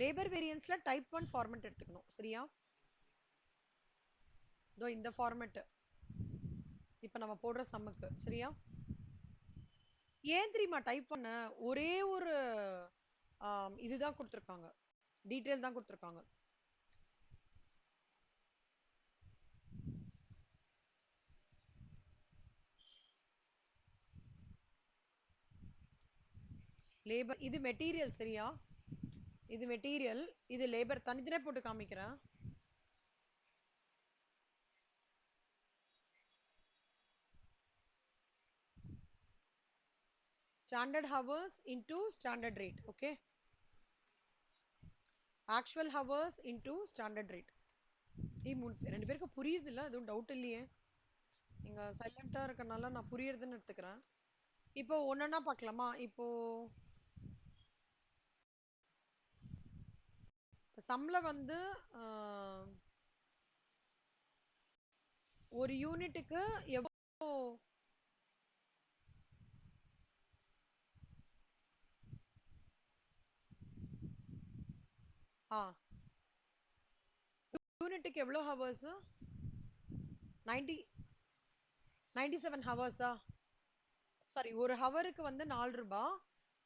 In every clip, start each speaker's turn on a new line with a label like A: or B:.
A: Labour வேரியன்ஸ்ல type 1 format எடுத்துக்கணும். சரியா? இதோ இந்த ஃபார்மேட் இப்போ நம்ம போடுற சம்முக்கு. சரியா? ஏன் தெரியுமா டைப் பண்ண ஒரே ஒரு இதுதான் கொடுத்துருக்காங்க, டீட்டெயில் தான் கொடுத்துருக்காங்க. லேபர் இது மெட்டீரியல். சரியா? இது மெட்டீரியல், இது லேபர். தனித்தனியா போட்டு காமிக்கிறேன். Standard hours into standard rate. Okay, actual hours into standard rate. ரெண்டு பேருக்கு புரியுது இல்ல? எதுவும் டவுட் இல்லையே? நீங்க சைலண்டா இருக்கனால நான் புரியுறதுன்னு எடுத்துக்கிறேன். இப்போ ஒன்னொன்னா பார்க்கலாமா? இப்போ சம்ல வந்து ஒரு யூனிட்டுக்கு எவ்வளோ யூனிட்டுக்கு எவ்வளோ ஹவர்ஸ்? 97 ஹவர்ஸா? சாரி, ஒரு ஹவருக்கு வந்து 4 ரூபாய்,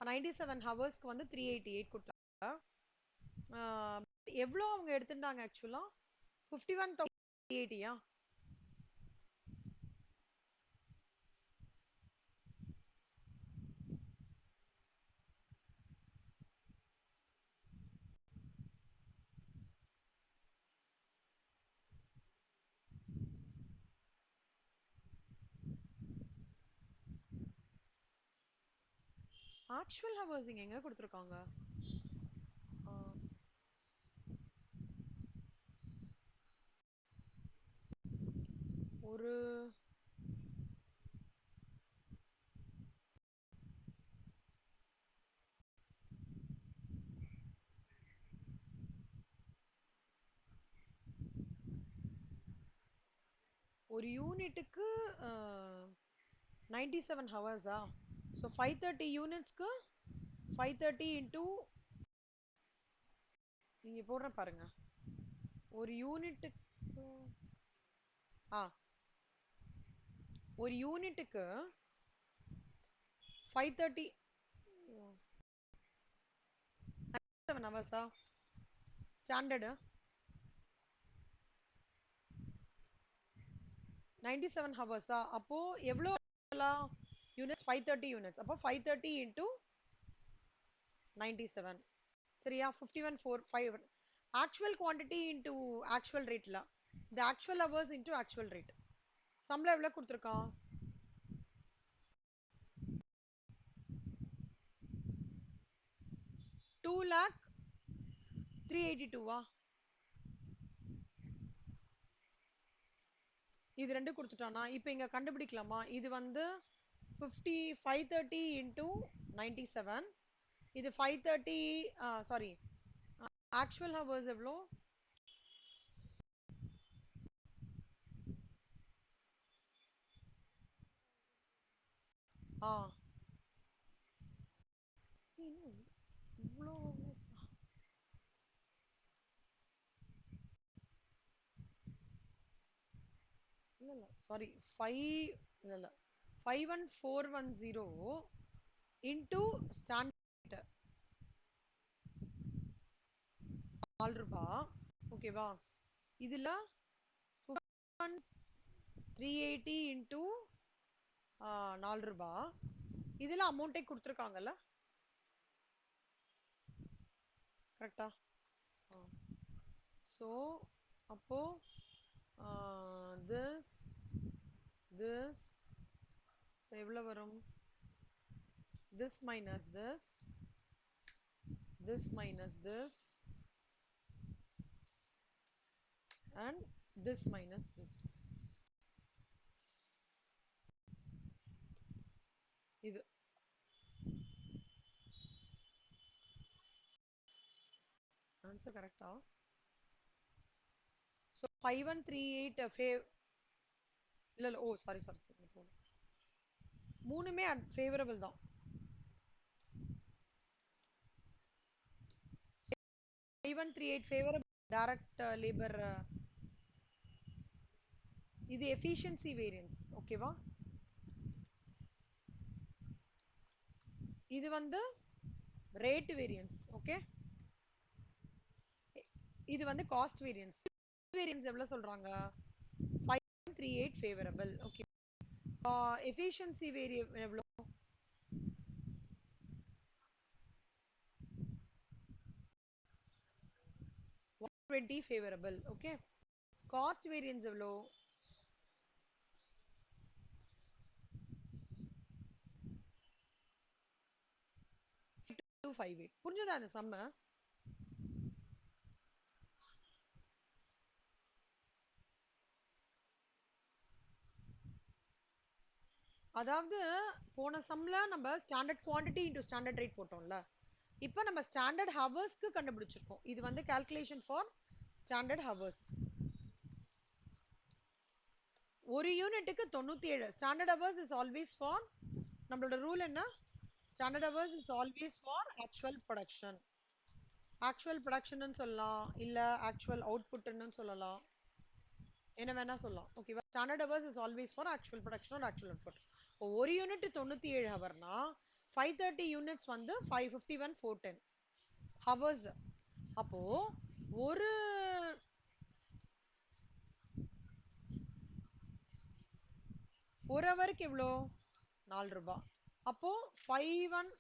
A: 97 ஹவர்ஸ்க்கு வந்து 388 கொடுத்தாங்க. எவ்வளோ அவங்க எடுத்துட்டாங்க ஆக்சுவலா? 51,080யா? ஆக்சுவல் ஹவர்ஸ் இங்க எங்க கொடுத்துருக்காங்க? ஒரு ஒரு யூனிட்டுக்கு 97 ஹவர்ஸா? ஸோ 530 யூனிட்ஸ்க்கு 530 இன்டூ நீங்க போடுற பாருங்க. ஒரு யூனிட்டுக்கு ஒரு யூனிட்டுக்கு 530 7 ஹவர்ஸா? ஸ்டாண்டர்டு 97 ஹவர்ஸா? அப்போ எவ்வளோ யூனிட்ஸ்? 530 யூனிட்ஸ். அப்போ 530 இன்டூ 97. சரியா? 51,450. ஆக்சுவல் குவான்டிட்டி இன்டூ ஆக்சுவல் ரேட்ல, இந்த actual hours into actual rate. சம்பளம் எவ்வளவு கொடுத்துருக்கான்? 2,382,000. இது ரெண்டு கொடுத்துட்டானா? இப்போ இங்க கண்டுபிடிக்கலாமா? இது வந்து 530 இன்டூ 97, இது 530. சாரி, ஆக்சுவல் ஹவர்ஸ் எவ்வளோ? இவ்வளோ இல்ல சாரி, 51,410 இன்டூ ஸ்டாண்டர்ட் 4 ரூபாய். ஓகேவா? இதுல 380 இன்டூ 4 ரூபாய். இதுல அமௌண்ட்டே கொடுத்துருக்காங்கல்ல? கரெக்டா? ஸோ அப்போ this எவ்வளவு வரும்? this minus this minus this and this minus this. இது ஆன்சர் கரெக்டா? ஸோ 5138 இல்ல ஓ சாரி சாரி சாரி, மூணுமே ஃபேவரபிள் தான். 5138 favorable direct labor இது efficiency variance ஓகேவா இது வந்து rate variance ஓகே இது வந்து cost variance எவ்வளவு சொல்றாங்க 5138 favorable ஓகே efficiency variable எவ்வளவு 120 favorable ஓகே cost variance எவ்வளவு 258 புரிஞ்சுதா அந்த சம்ம அதாவது போன சம்ல நம்ம standard quantity into standard rate போட்டோம்ல இப்போ நம்ம ஸ்டாண்டர்ட் ஹவர்ஸ்க்கு கண்டுபிடிச்சிருக்கோம் இது வந்து கால்குலேஷன் ஃபார் ஸ்டாண்டர்ட் ஹவர்ஸ் ஒரு யூனிட்டுக்கு 97 standard hours is always for நம்மளோட ரூல் என்ன standard hours is always for actual production சொல்லலாம் இல்ல ஆக்சுவல் அவுட்புட்னு சொல்லலாம் என்ன வேணா சொல்லலாம் ஓகேவா standard hours is always for actual production R actual output ஒரு யூனிட் 97 ஹவர்னா 530 யூனிட்ஸ் வந்து 551 410 ஹவர்ஸ் அப்போ ஒரு ஒரு ஹவருக்கு எவ்வளோ 4 ரூபாய் அப்போ 51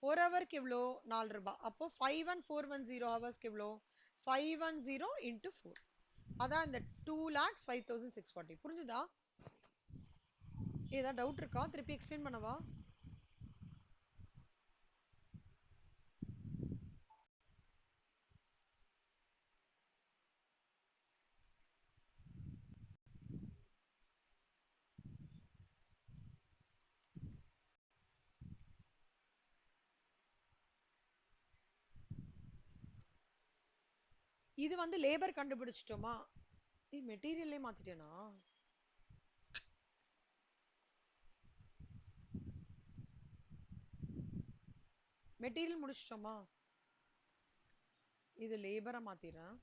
A: ஒரு ஹவருக்கு எவ்வளோ 4 ரூபாய் அப்போ 51410 ஹவர்ஸ்க்கு எவ்வளோ 510 into 4 அதான் இந்த 2,05,640 புரிஞ்சுதா ஏதாவது டவுட் இருக்கா திருப்பி எக்ஸ்பிளைன் பண்ணவா இது வந்து லேபர் கண்டுபிடிச்சிட்டோமா மெட்டீரியல்லே மாத்திட்டேனா மெட்டீரியல் முடிச்சிட்டோமா இது லேபரை மாத்திரேன்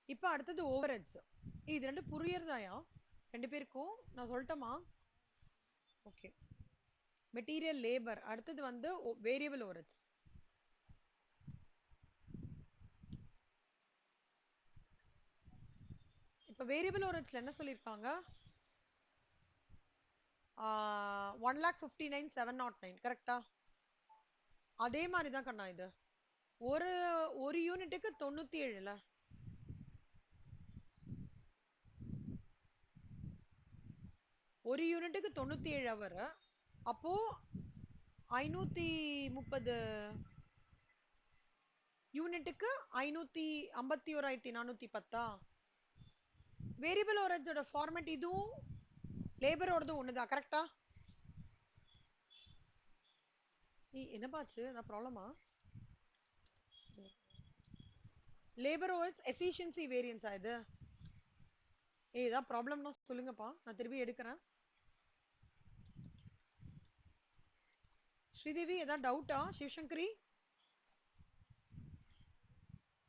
A: இப்ப அடுத்தது ஓவர்ஹெட்ஸ் இது ரெண்டு புரியறதாயா ரெண்டு பேருக்கும் நான் சொல்லட்டுமா ஓகே மெட்டீரியல் லேபர் அடுத்தது வந்து வேரியபிள் ஓவர்ஹெட்ஸ் இப்ப வேரியபிள் ஓவர்ஹெட்ஸ்ல என்ன சொல்லிருக்காங்க 1,59,709 கரெக்டா அதே மாதிரிதான் கண்ணா இது ஒரு ஒரு யூனிட்டுக்கு 97ல ஒரு யூனிட்டுக்கு 97 ஹவர் அப்போ 530 யூனிட்டுக்கு 551,410 வேரியபிள் ஓவர்ஹெட்ஸோட ஃபார்மேட் இதுவும் லேபரோடதும் ஒண்ணுதான் கரெக்டா என்னப்பாச்சு நான் ப்ராப்ளமா லேபர் ஓவர்ஹெட்ஸ் எஃபிஷியன்சி வேரியன்ஸ் இது ஏதா ப்ராப்ளம்னா சொல்லுங்கப்பா நான் திருப்பி எடுக்கிறேன் ஸ்ரீதேவி ஏதாவது டவுட்டா சிவசங்கரி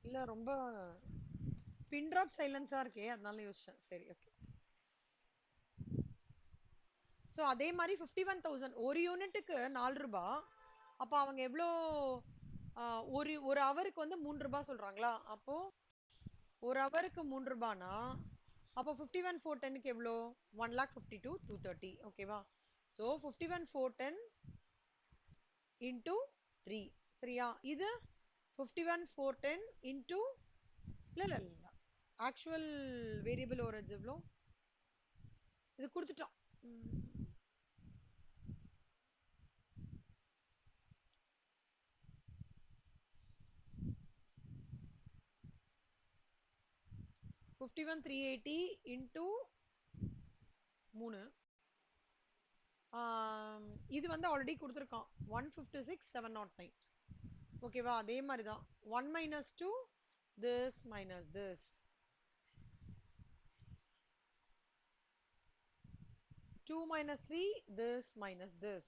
A: இல்ல ரொம்ப பின் ட்ராப் சைலன்ஸா இருக்கே அதனால யோசிச்சேன் சரி ஓகே ஸோ அதே மாதிரி 51,000 ஒரு யூனிட்டுக்கு 4 ரூபாய் அப்போ அவங்க எவ்வளோ ஒரு ஒரு ஹவருக்கு வந்து 3 ரூபாய் சொல்றாங்களா அப்போ ஒரு ஹவருக்கு 3 ரூபானா அப்போ 51,410க்கு எவ்வளோ 1,52,230 ஓகேவா ஸோ 51,410 into 3 சரியா இது 51,410 into இல்ல ஆக்சுவல் வேரியபிள் ஓவர்ஹெட்ஸ் எவ்வளோ இது கொடுத்துட்டோம் 51,380 into 3 இது வந்து ஆல்ரெடி கொடுத்துருக்கான் 156,709 ஓகேவா அதே மாதிரி தான் 1 minus 2 this minus this 2 minus 3 this minus this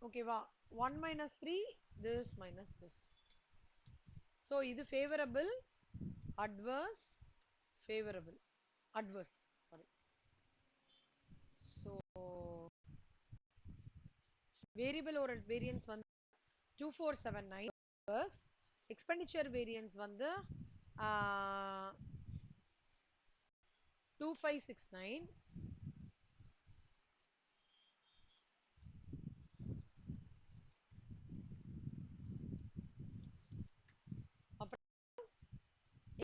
A: ஓகேவா? 1 minus 3, this minus this. So இது favorable, adverse, favorable, adverse, sorry. So variable or variance வந்து 2479, adverse. Expenditure variance வந்து 2569. அப்புறம்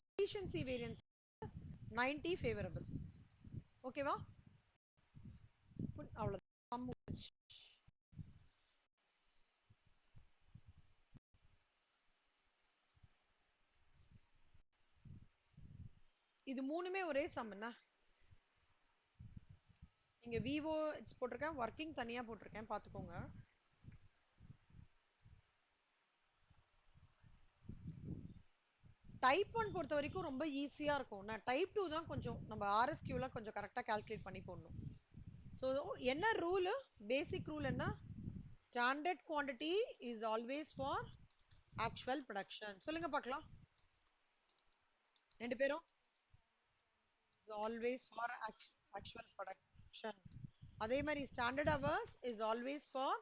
A: efficiency variance 90 favorable. ஓகேவா? அவ்வளவுதான். இது மூணுமே ஒரே சம் என்ன? இங்க விவோ போட்டிருக்கேன், ஒர்க்கிங் தனியா போட்டிருக்கேன், பாத்துக்கோங்க. டைப் 1 பொறுத்த வரைக்கும் ரொம்ப ஈஸியா இருக்கும். டைப் 2 தான் கொஞ்சம் நம்ம ஆர்எஸ்கியூலாம் கொஞ்சம் கரெக்டா கால்குலேட் பண்ணி போடணும். ஸோ என்ன ரூல்? பேசிக் ரூல் என்ன? Standard quantity is always for actual production. சொல்லுங்க பார்க்கலாம் ரெண்டு பேரும். Always for actual production. அதே மாதிரி standard hours is always for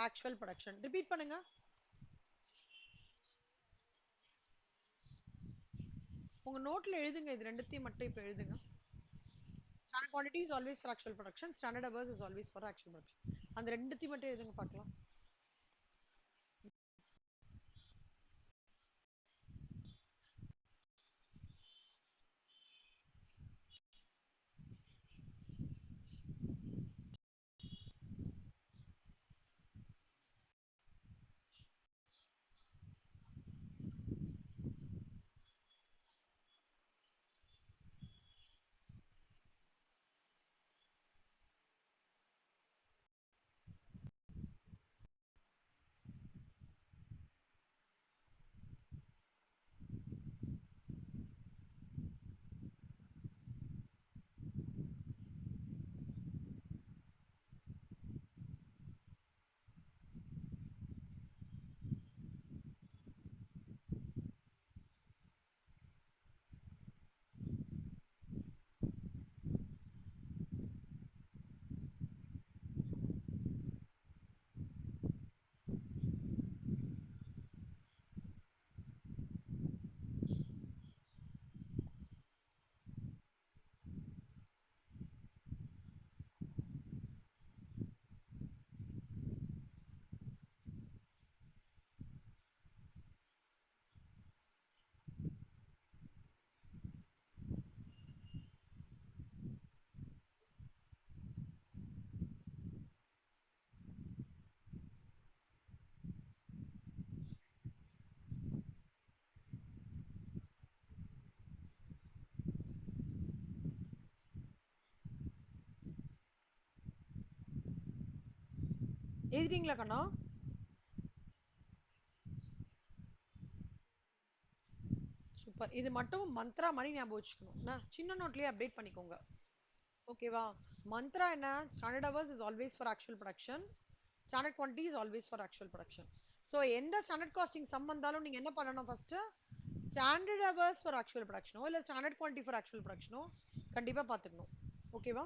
A: actual production. Repeat பண்ணுங்க. உங்க நோட்ல எழுதுங்க, இது ரெண்டுத்தையும் மட்டும் இப்ப எழுதுங்க. Standard quantity is always for actual production. Standard hours is always for actual production. அந்த ரெண்டுத்தையும் மட்டும் எழுதுங்க பார்க்கலாம். எழுதிட்டீங்களா கண்ணா? சூப்பர். இது மட்டும் மந்த்ரா மாதிரி ஞாபகம் வச்சுக்கணும். சின்ன நோட்லயே அப்டேட் பண்ணிக்கோங்க. ஓகேவா? மந்த்ரா என்ன? Standard hours is always for actual production. Standard quantity is always for actual production. So எந்த ஸ்டாண்டர்ட் காஸ்டிங் சம் வந்தாலும் நீங்க என்ன பண்ணணும்? First standard hours for actual ப்ரொடக்ஷனோ இல்ல ஸ்டாண்டர்ட் குவான்டிட்டி ஃபார் ஆக்சுவல் ப்ரொடக்ஷனோ கண்டிப்பா பாத்துக்கணும். ஓகேவா?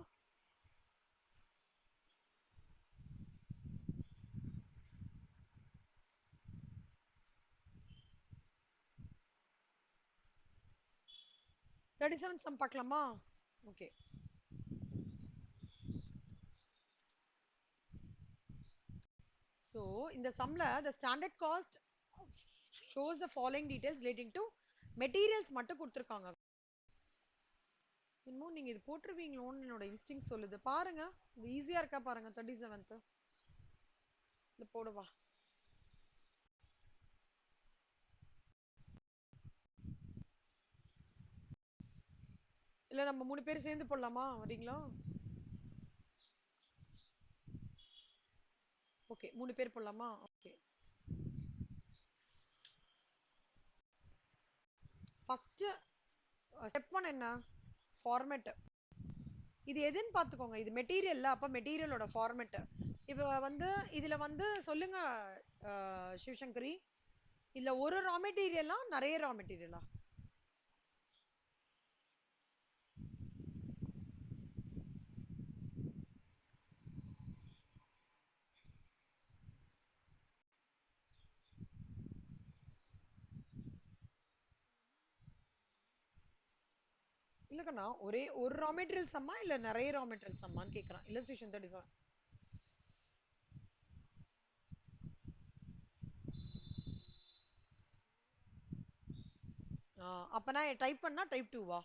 A: தேர்ட்டி செவன் சம் பார்க்கலாமா? ஓகே. So in the sumல the standard cost shows the following details relating to materials மட்டும் கொடுத்திருக்காங்க. இன்னும் நீங்க இது போட்டுருவீங்களோன்னு என்னோட இன்ஸ்டிங் சொல்லுது. பாருங்க, இது ஈஸியா இருக்கா பாருங்க. 37th இது போடுவா. இல்ல நம்ம 3 பேர் சேர்ந்து போடலாமா? வரீங்களா? ஓகே, 3 பேர் போடலாமா? ஓகே. ஃபர்ஸ்ட் ஸ்டெப் 1 என்ன? ஃபார்மேட். இது எதுன்னு பாத்துக்கோங்க. இது மெட்டீரியல்ல, அப்ப மெட்டீரியலோட ஃபார்மேட். இப்ப வந்து இதுல வந்து சொல்லுங்க சிவசங்கரி, இதுல ஒரு ரா மெட்டீரியலா நிறைய ரா மெட்டீரியலா? இல்லக்கண்ணா, ஒரே ஒரு ரா மெட்டீரியல் சம்மா இல்ல நிறைய ரா மெட்டீரியல் சம்மான்னு கேக்குறேன். இல்லஸ்ட்ரேஷன் 37. அப்ப நான் டைப் பண்ணா டைப் 2வா?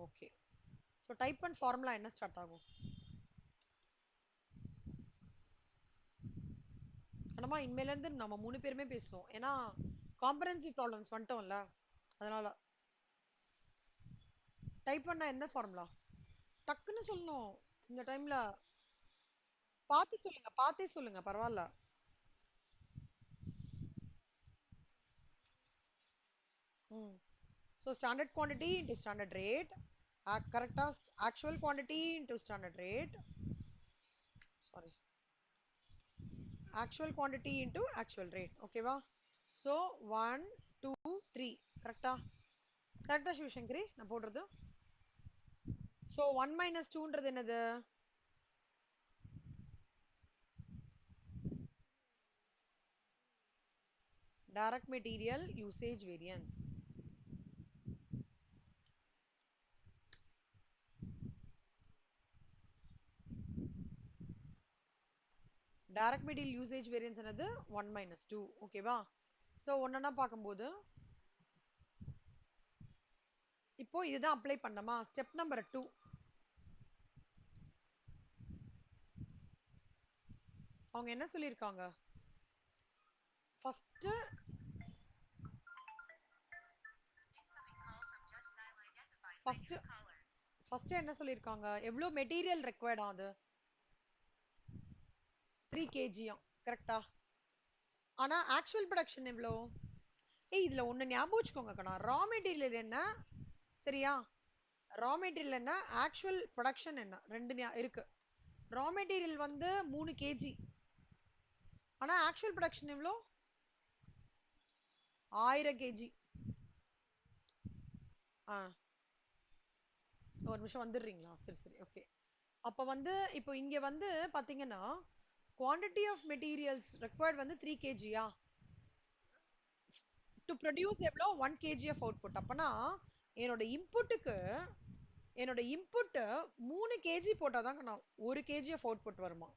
A: ஓகே. ஸோ டைப் பண்ண ஃபார்முலா என்ன ஸ்டார்ட் ஆகும்? கண்ணம்மா, இனிமேல இருந்து நம்ம 3 பேருமே பேசுவோம். ஏன்னா காம்பரன்சிவ் ப்ராப்ளம்ஸ் வந்துட்டோம்ல, அதனால. டைப் பண்ண என்ன ஃபார்முலா? டக்குன்னு சொல்லணும் இந்த டைம்ல. பார்த்து சொல்லுங்க, பார்த்தே சொல்லுங்க, பரவாயில்ல. ம். So standard quantity into standard rate. Correct. Actual quantity into standard rate. Sorry. Actual quantity into actual rate. Okay va? So 1, 2, 3. Correct. Correct Shivashankari, நான் போடுறது. So 1 minus 2ன்றது என்னது? Direct material usage variance. Direct material usage variance என்னது? 1 minus 2. Okay va? So ஒன்னொன்னா பார்க்கும்போது இப்போ இதுதான் apply பண்ணமா? Step number 2. அவங்க என்ன சொல்லியிருக்காங்க? ஃபர்ஸ்ட் ஃபர்ஸ்ட் ஃபர்ஸ்ட் என்ன சொல்லியிருக்காங்க? எவ்வளோ மெட்டீரியல் ரெக்வயர்ட் அது? 3 kg. கரெக்டா? ஆனா ஆக்சுவல் ப்ரொடக்ஷன் எவ்வளோ? இதுல ஒண்ணு ஞாபகம் வச்சுக்கோங்க கண்ணா, ரா மெட்டீரியல் என்ன, சரியா? ரா மெட்டீரியல் என்ன, ஆக்சுவல் ப்ரொடக்ஷன் என்ன, ரெண்டு இருக்கு. ரா மெட்டீரியல் வந்து 3 kg. ஆனா ஆக்சுவல் ப்ரொடக்ஷன் எவ்வளோ? 1000 kg. ஆ, ஒரு நிமிஷம் வந்துடுறீங்களா? சரி சரி, ஓகே. அப்ப வந்து இப்போ இங்க வந்து பாத்தீங்கன்னா quantity of materials required வந்து 3 kg to produce எவ்வளோ 1 kg of output. அப்பனா என்னோட இன்புட்டுக்கு என்னோட இன்புட் 3 kg போட்டாதாங்க நான் 1 kg of output வருமா?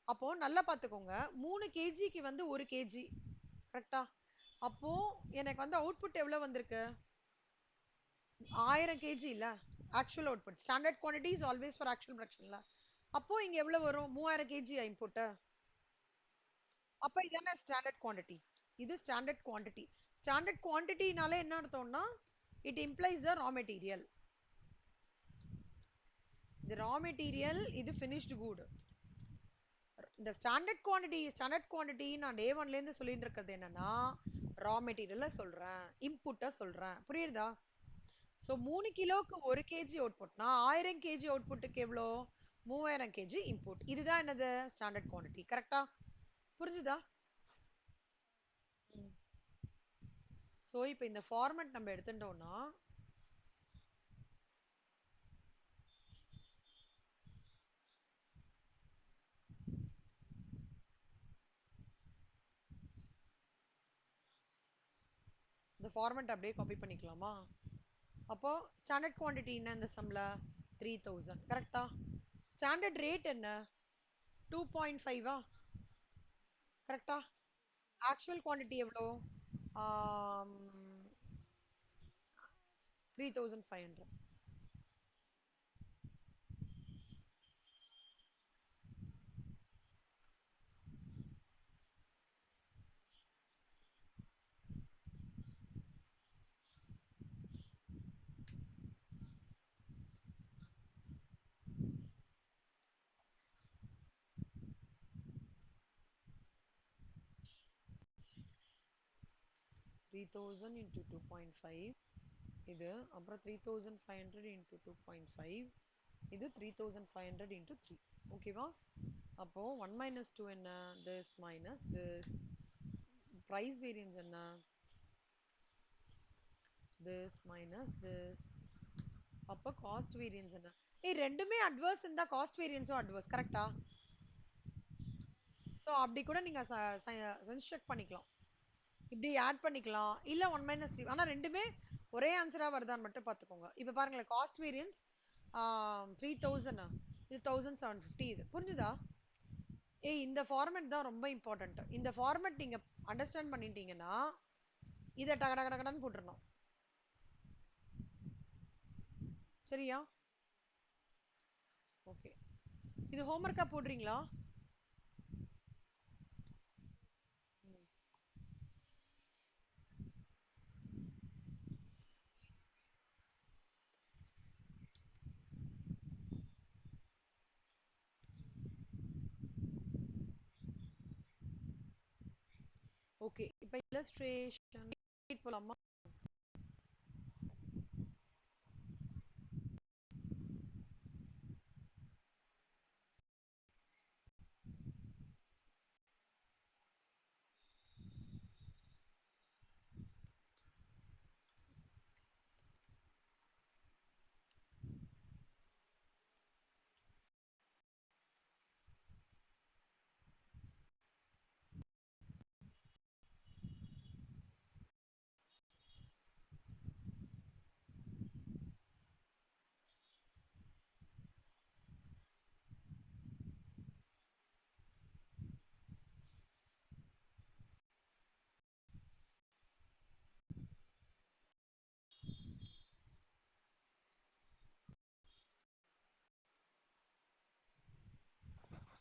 A: அப்போ நல்லா பாத்துக்கோங்க, 3 kgக்கு வந்து 1 kg. கரெக்டா? அப்போ எனக்கு வந்து அவுட்புட் எவ்வளவு வந்திருக்கு? 1000 kg இல்ல? Actual output. Standard quantity is always for actual ப்ரொடக்ஷன்ல. அப்போ இங்க எவ்வளவு வரும்? 3000 kg இன்புட். அப்ப இதானே ஸ்டாண்டர்ட் குவான்டிட்டி. இது ஸ்டாண்டர்ட் குவான்டிட்டி. ஸ்டாண்டர்ட் குவான்டிட்டினால என்ன அர்த்தம்னா it implies the raw material. இது ரா மெட்டீரியல், இது ஃபினிஷ்டு குட். இந்த ஸ்டாண்டர்ட் குவான்டிட்டி நான் டே ஒன்ல இருந்து சொல்லிட்டு இருக்கிறது என்னன்னா ரா மெட்டீரியல சொல்றேன், இன்புட்ட சொல்றேன். புரியுதா? சோ 3 கிலோக்கு 1 கேஜி அவுட்புட்னா 1000 கேஜி அவுட்புட்டுக்கு எவ்வளோ? 3000 கேஜி இன்புட். இதுதான் என்னது? Standard quantity. கரெக்டா? புரிஞ்சுதா? சோ இப்போ இந்த ஃபார்மட் நம்ம எடுத்துட்டோம்னா இந்த ஃபார்மட் அப்படியே காப்பி பண்ணிக்கலாமா? அப்போ ஸ்டாண்டர்ட் குவான்டிட்டி என்ன இந்த சம்ல? 3000. கரெக்டா? ஸ்டாண்டர்ட் ரேட் என்ன? 2.5. கரெக்டா? ஆக்சுவல் குவான்டிட்டி எவ்வளோ? 3500. 3000 into 2.5 இது, அப்புறம் 3500 into 2.5 இது 3500 into 3. ஓகேவா? அப்போ 1 minus 2 என்ன? This minus this. Price variance என்ன? This minus this. அப்போ cost variance என்ன? ரெண்டுமே adverse இருந்தா cost variance adverse. கரெக்டா? ஸோ அப்படி கூட நீங்க சென்ஸ் செக் பண்ணிக்கலாம். இப்படி ஆட் பண்ணிக்கலாம். இல்ல 1 மைனஸ் 3. ஆனா ரெண்டுமே ஒரே ஆன்சரா வருதான்னு மட்டும் பார்த்துக்கோங்க. இப்ப பாருங்களேன், காஸ்ட் வேரியன்ஸ் 3000, இது 1750. இது புரிஞ்சுதா? இந்த ஃபார்மேட் தான் ரொம்ப இம்பார்ட்டன்ட். இந்த ஃபார்மேட் நீங்க அண்டர்ஸ்டாண்ட் பண்ணிட்டீங்கன்னா இதை டக டக டகன்னு போட்டுறணும். சரியா? ஓகே. இது ஹோம்ஒர்க்கா போடுறீங்களா? ஓகே. இப்போ இல்லஸ்ட்ரேஷன் போலாமா?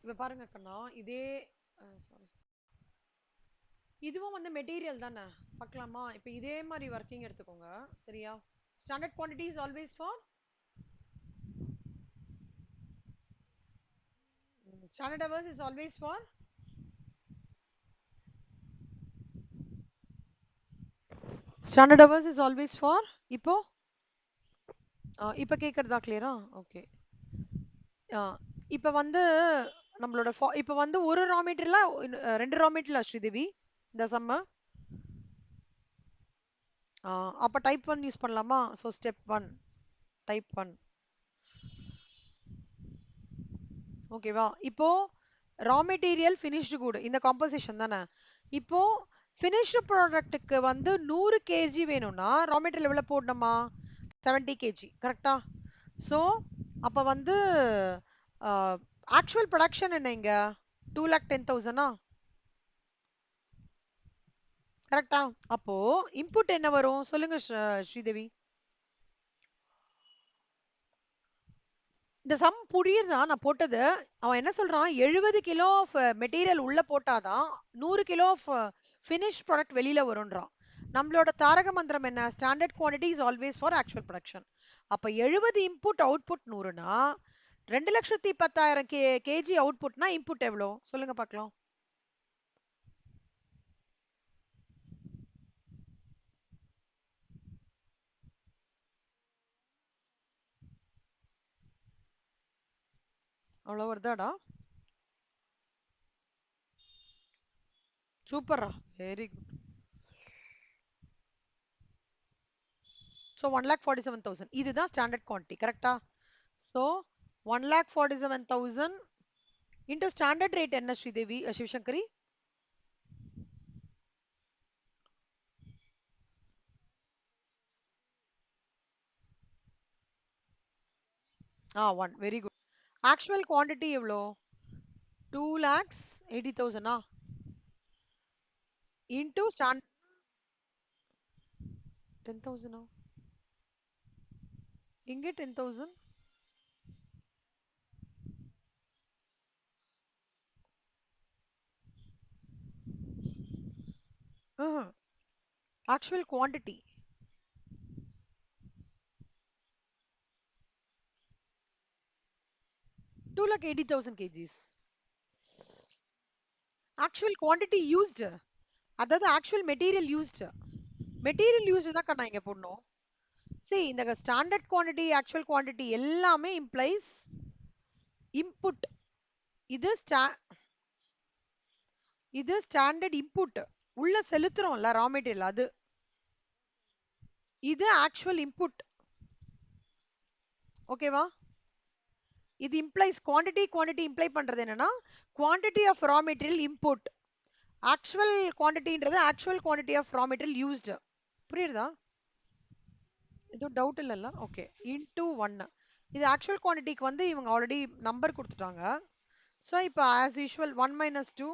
A: இப்ப பாருங்க கண்ணா, இதே சாரி, இதுவும் வந்து மெட்டீரியல் தானே. பார்க்கலாமா? இப்போ இதே மாதிரி ஒர்க்கிங் எடுத்துக்கோங்க. சரியா? Standard quantity is always for standard hours is always for standard hours is always for இப்போ இப்போ கேட்குறதா கிளியரா? ஓகே. இப்போ வந்து நம்மளோட இப்போ வந்து ஒரு ரா மெட்டீரியலா ரெண்டு ரா மெட்டீரியலா ஸ்ரீதேவி இந்த சம்ம? அப்போ டைப் 1 யூஸ் பண்ணலாமா? So step 1 type 1. ஓகேவா? இப்போ ரா மெட்டீரியல் ஃபினிஷ்டு குட் இந்த காம்போசிஷன் தானே. இப்போ ஃபினிஷ்டு ப்ராடக்ட்டுக்கு வந்து 100 கேஜி வேணும்னா ரா மெட்டீரியல் எவ்வளோ போடணுமா? 70 கேஜி. கரெக்டா? ஸோ அப்போ வந்து ஆக்சுவல் ப்ரொடக்ஷன் என்ன இங்க? 2,10,000. கரெக்டா? அப்போ இன்புட் என்ன வரும் சொல்லுங்க ஸ்ரீதேவி. இந்த சம் புரியுதா நான் போட்டது? அவன் என்ன சொல்றான், 70 கிலோ ஆஃப் மெட்டீரியல் உள்ள போட்டாதான் 100 கிலோ ஆஃப் ஃபினிஷ் ப்ராடக்ட் வெளியில வரும்ன்றான். நம்மளோட தாரக மந்திரம் என்ன? Standard quantity is always for actual production. அப்ப 70 இன்புட் அவுட்புட் 100னா 2,10,000 கேஜி அவுட்புட்னா இன்புட் எவ்வளோ சொல்லுங்க பார்க்கலாம். அவ்வளோ வருதாடா? சூப்பரா, வெரி குட். ஸோ 1,47,000 இதுதான் ஸ்டாண்டர்ட் குவான்டிட்டி. கரெக்டா? ஸோ 1,47,000 இன்டூ ஸ்டாண்டர்ட் ரேட் என்ன Sridevi Sivasankari? 1 very good. Actual quantity எவ்வளோ? 2,80,000 இன்டூ 10,000 இங்கே 10,000. Actual quantity 2,80,000 kgs. Actual quantity used, அதாவது actual material used. Material used தான் கண்ணா இங்க போடணும். see இந்த ஸ்டாண்டர்ட் குவாண்டிட்டி ஆக்சுவல் குவாண்டிட்டி எல்லாமே இம்ப்ளைஸ் இன்புட். இது இது ஸ்டாண்டர்ட் இன்புட், உள்ள செலுத்துறோம்ல ரா மெட்டீரியல் அது. இது ஆக்சுவல் இன்புட். ஓகேவா? இது இம்ப்ளைஸ் குவாண்டிட்டி. குவாண்டிட்டி இம்ப்ளை பண்றது என்னன்னா quantity of raw material input. Actual குவாண்டிட்டின்றது actual quantity of raw material used. புரியுதா? எதுவும் டவுட் இல்லைல்ல? ஓகே. இன்டூ 1. இது ஆக்சுவல் குவாண்டிட்டிக்கு வந்து இவங்க ஆல்ரெடி நம்பர் கொடுத்துட்டாங்க. ஸோ இப்போ as usual 1 minus 2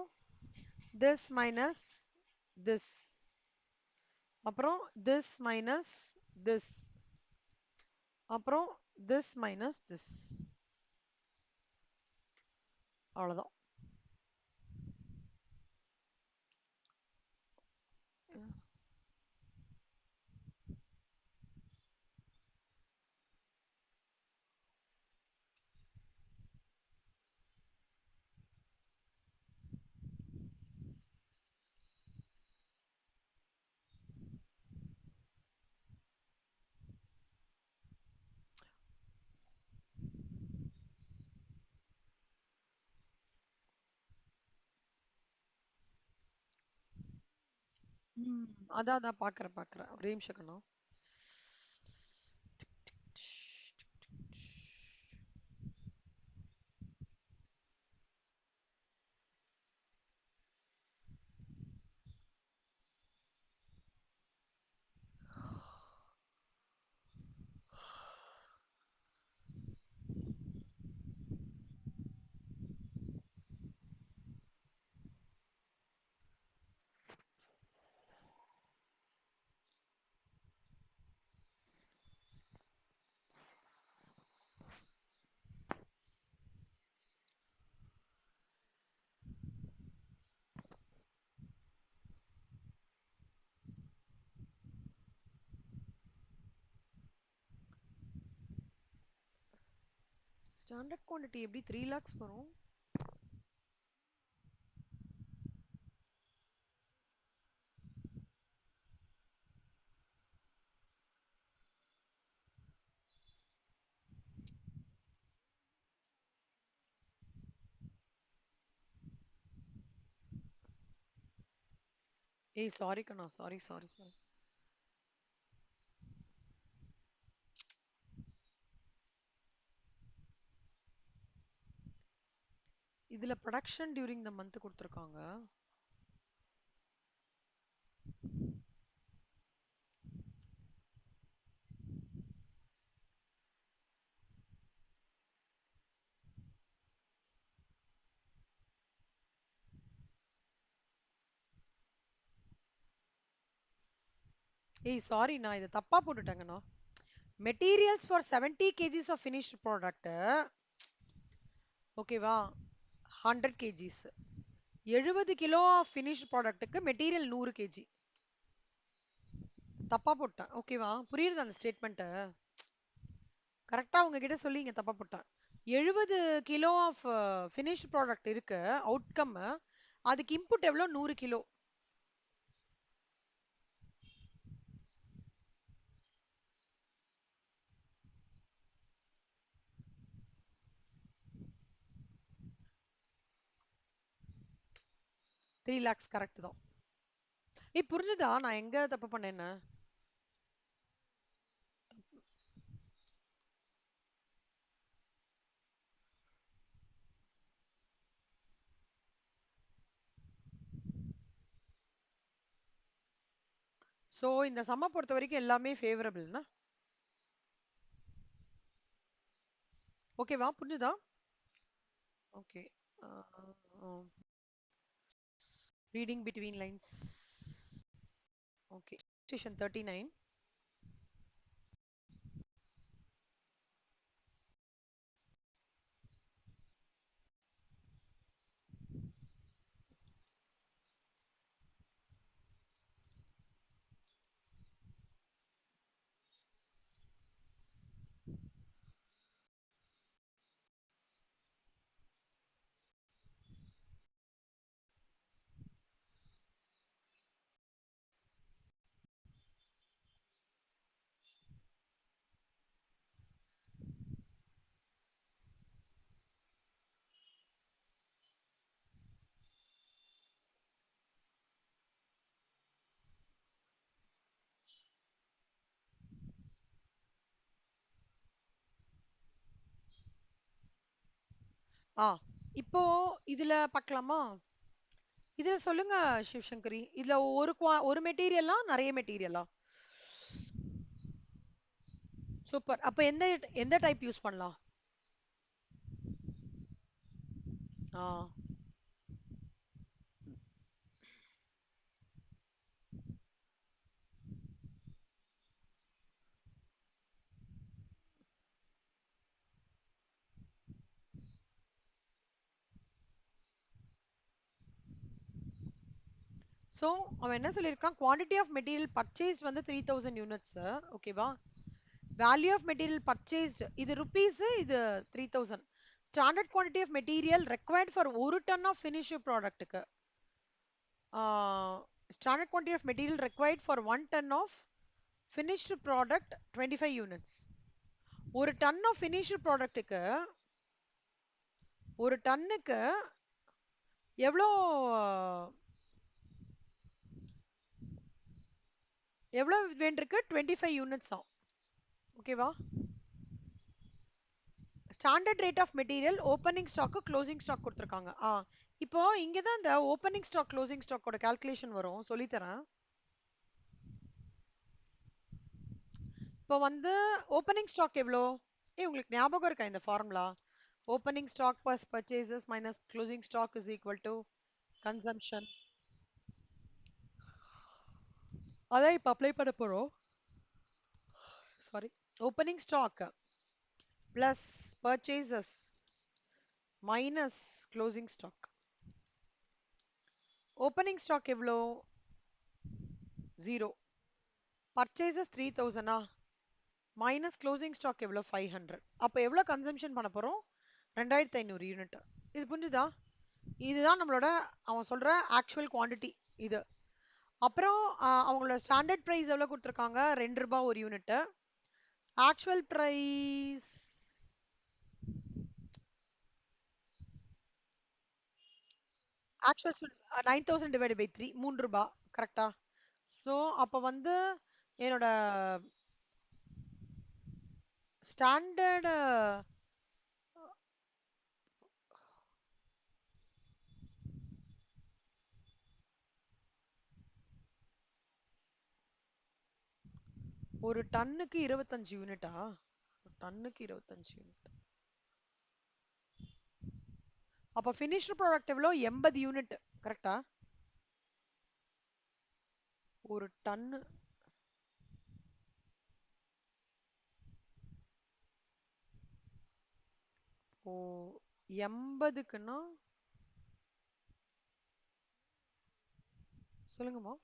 A: this minus this, அப்புறம் this minus this, அப்புறம் this minus this. அவ்வளோதான். அதான் அதான் பார்க்குறேன் ஒரே நிமிஷம் கண்ணா. ஸ்டாண்டர்ட் குவாண்டிட்டி எப்படி 3 lakhs வரும்? ஏய் சாரி கண்ணா, சாரி சாரி சாரி. இதுல ப்ரொடக்ஷன் டியூரிங் த மந்த் கொடுத்துருக்காங்க. ஏய் சாரி, நான் இதை தப்பா போட்டுட்டேங்கண்ணா. Materials for 70 kgs of finished product, ஓகேவா, 100 kgs. 70 கிலோ ஆஃப் ஃபினிஷ்ட் ப்ராடக்ட்டுக்கு மெட்டீரியல் 100 kg. தப்பா போட்டேன். ஓகேவா? புரியுது அந்த ஸ்டேட்மெண்ட்? கரெக்டா உங்ககிட்ட சொல்லி இங்க தப்பா போட்டேன். 70 கிலோ ஆஃப் ஃபினிஷ்ட் ப்ராடக்ட் இருக்கு அவுட்கம். அதுக்கு இன்புட் எவ்வளோ? 100 கிலோ. த்ரீ லேக்ஸ் கரெக்ட் தான். புரிஞ்சுதா நான் எங்க தப்பு பண்ணேன்னு? ஸோ இந்த சம்ம பொறுத்த வரைக்கும் எல்லாமே ஃபேவரபிள்னா ஓகேவா? புரிஞ்சுதா? Okay. Reading between lines. Okay. Station 39. ஆ இப்போ இதுல பார்க்கலாமா? இதுல சொல்லுங்க சிவசங்கரி. இதுல ஒரு மெட்டீரியலா நிறைய மெட்டீரியலா? சூப்பர். அப்ப எந்த எந்த டைப் யூஸ் பண்ணலாம்? ஆ சோ அவன் என்ன சொல்லியிருக்கான்? குவாண்டிட்டி ஆஃப் மெட்டீரியல் பர்ச்சேஸ் வந்து 3000 யூனிட்ஸ். ஓகேவா? வேல்யூ ஆஃப் மெட்டீரியல் பர்ச்சேஸ்டு இது ருபீஸ், இது 3000. Standard quantity of material required for ஒரு டன் ஆஃப் ஃபினிஷ் ப்ராடக்ட்டுக்கு. Standard quantity of material required for 1 ton of finished product 25 units. ஒரு டன் ஆஃப் ஃபினிஷ்டு ப்ராடக்ட்டுக்கு ஒரு டன்னுக்கு எவ்வளோ எவ்வளோ வேண்டியிருக்கு? 25 யூனிட்ஸ் ஆகும். ஓகேவா? Standard rate of material opening ஸ்டாக்கு க்ளோசிங் ஸ்டாக் கொடுத்துருக்காங்க. இப்போ இங்கே தான் இந்த ஓப்பனிங் ஸ்டாக் க்ளோசிங் ஸ்டாக்கோட கால்குலேஷன் வரும், சொல்லித்தரேன். இப்போ வந்து ஓப்பனிங் ஸ்டாக் எவ்வளோ? உங்களுக்கு ஞாபகம் இருக்கா இந்த formula? Opening stock plus purchases minus closing stock is equal to consumption. அதான் இப்போ அப்ளை பண்ண போகிறோம். Sorry. Opening stock plus purchases minus closing stock. Opening stock எவ்வளோ? 0. பர்ச்சேசஸ் 3000 மைனஸ் க்ளோசிங் ஸ்டாக் எவ்வளோ? 500. அப்போ எவ்வளோ கன்சம்ஷன் பண்ண போகிறோம்? 2500 யூனிட். இது புரிஞ்சுதா? இதுதான் நம்மளோட அவன் சொல்ற ஆக்சுவல் குவாண்டிட்டி இது. அப்புறம் அவங்களோட ஸ்டாண்டர்ட் ப்ரைஸ் எவ்வளோ கொடுத்துருக்காங்க? 2 ரூபாய் ஒரு unit. Actual price actual 9000 divide by 3 3 ரூபாய். கரெக்டா? ஸோ அப்போ வந்து என்னோட ஸ்டாண்டர்டு ஒரு டன்னுக்கு 25 யூனிட்டா? டன்னுக்கு 25 யூனிட். அப்போ ஃபினிஷ்டு ப்ராடக்ட் எவ்வளோ? 80 யூனிட். கரெக்டா? ஒரு டன்னு ஓ 80க்குன்னா சொல்லுங்கம்மா.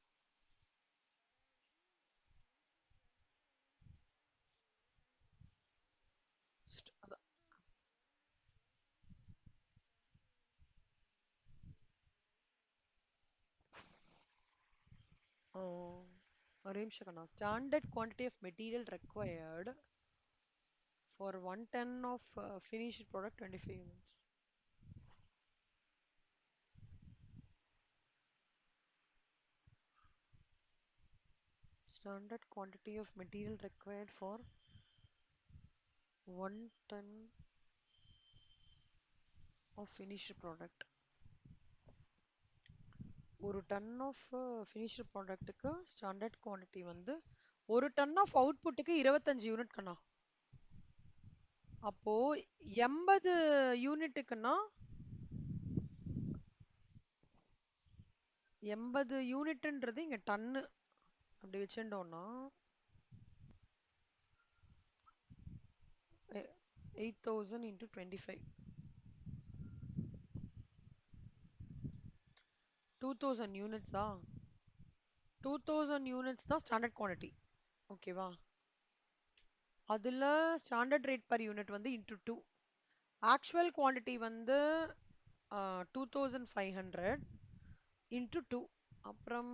A: அதான். ஓ, ஒரு நிமிஷம் கண்ணா. Standard quantity of material required for 1 ton of finished product 25 units. Standard quantity of material required for 1 ton of finished product. ஒரு டன் ஆஃப் ஃபினிஷ்டு ப்ராடக்ட்டுக்கு ஸ்டாண்டர்ட் குவான்டிட்டி வந்து ஒரு டன் ஆஃப் அவுட்புட்டுக்கு 25 யூனிட் கண்ணா. அப்போ 80 யூனிட்டுக்குன்னா 80 யூனிட்ன்றது இங்க டன்னு அப்படி வச்சுட்டோம்னா 8000 into 25 2000 யூனிட்ஸா? 2000 யூனிட்ஸ் தான் ஸ்டாண்டர்ட் குவான்டிட்டி. ஓகேவா? அதில் ஸ்டாண்டர்ட் ரேட் பர் யூனிட் வந்து இன்ட்டு 2. ஆக்சுவல் குவான்டிட்டி வந்து 2500 இன்ட்டு 2. அப்புறம்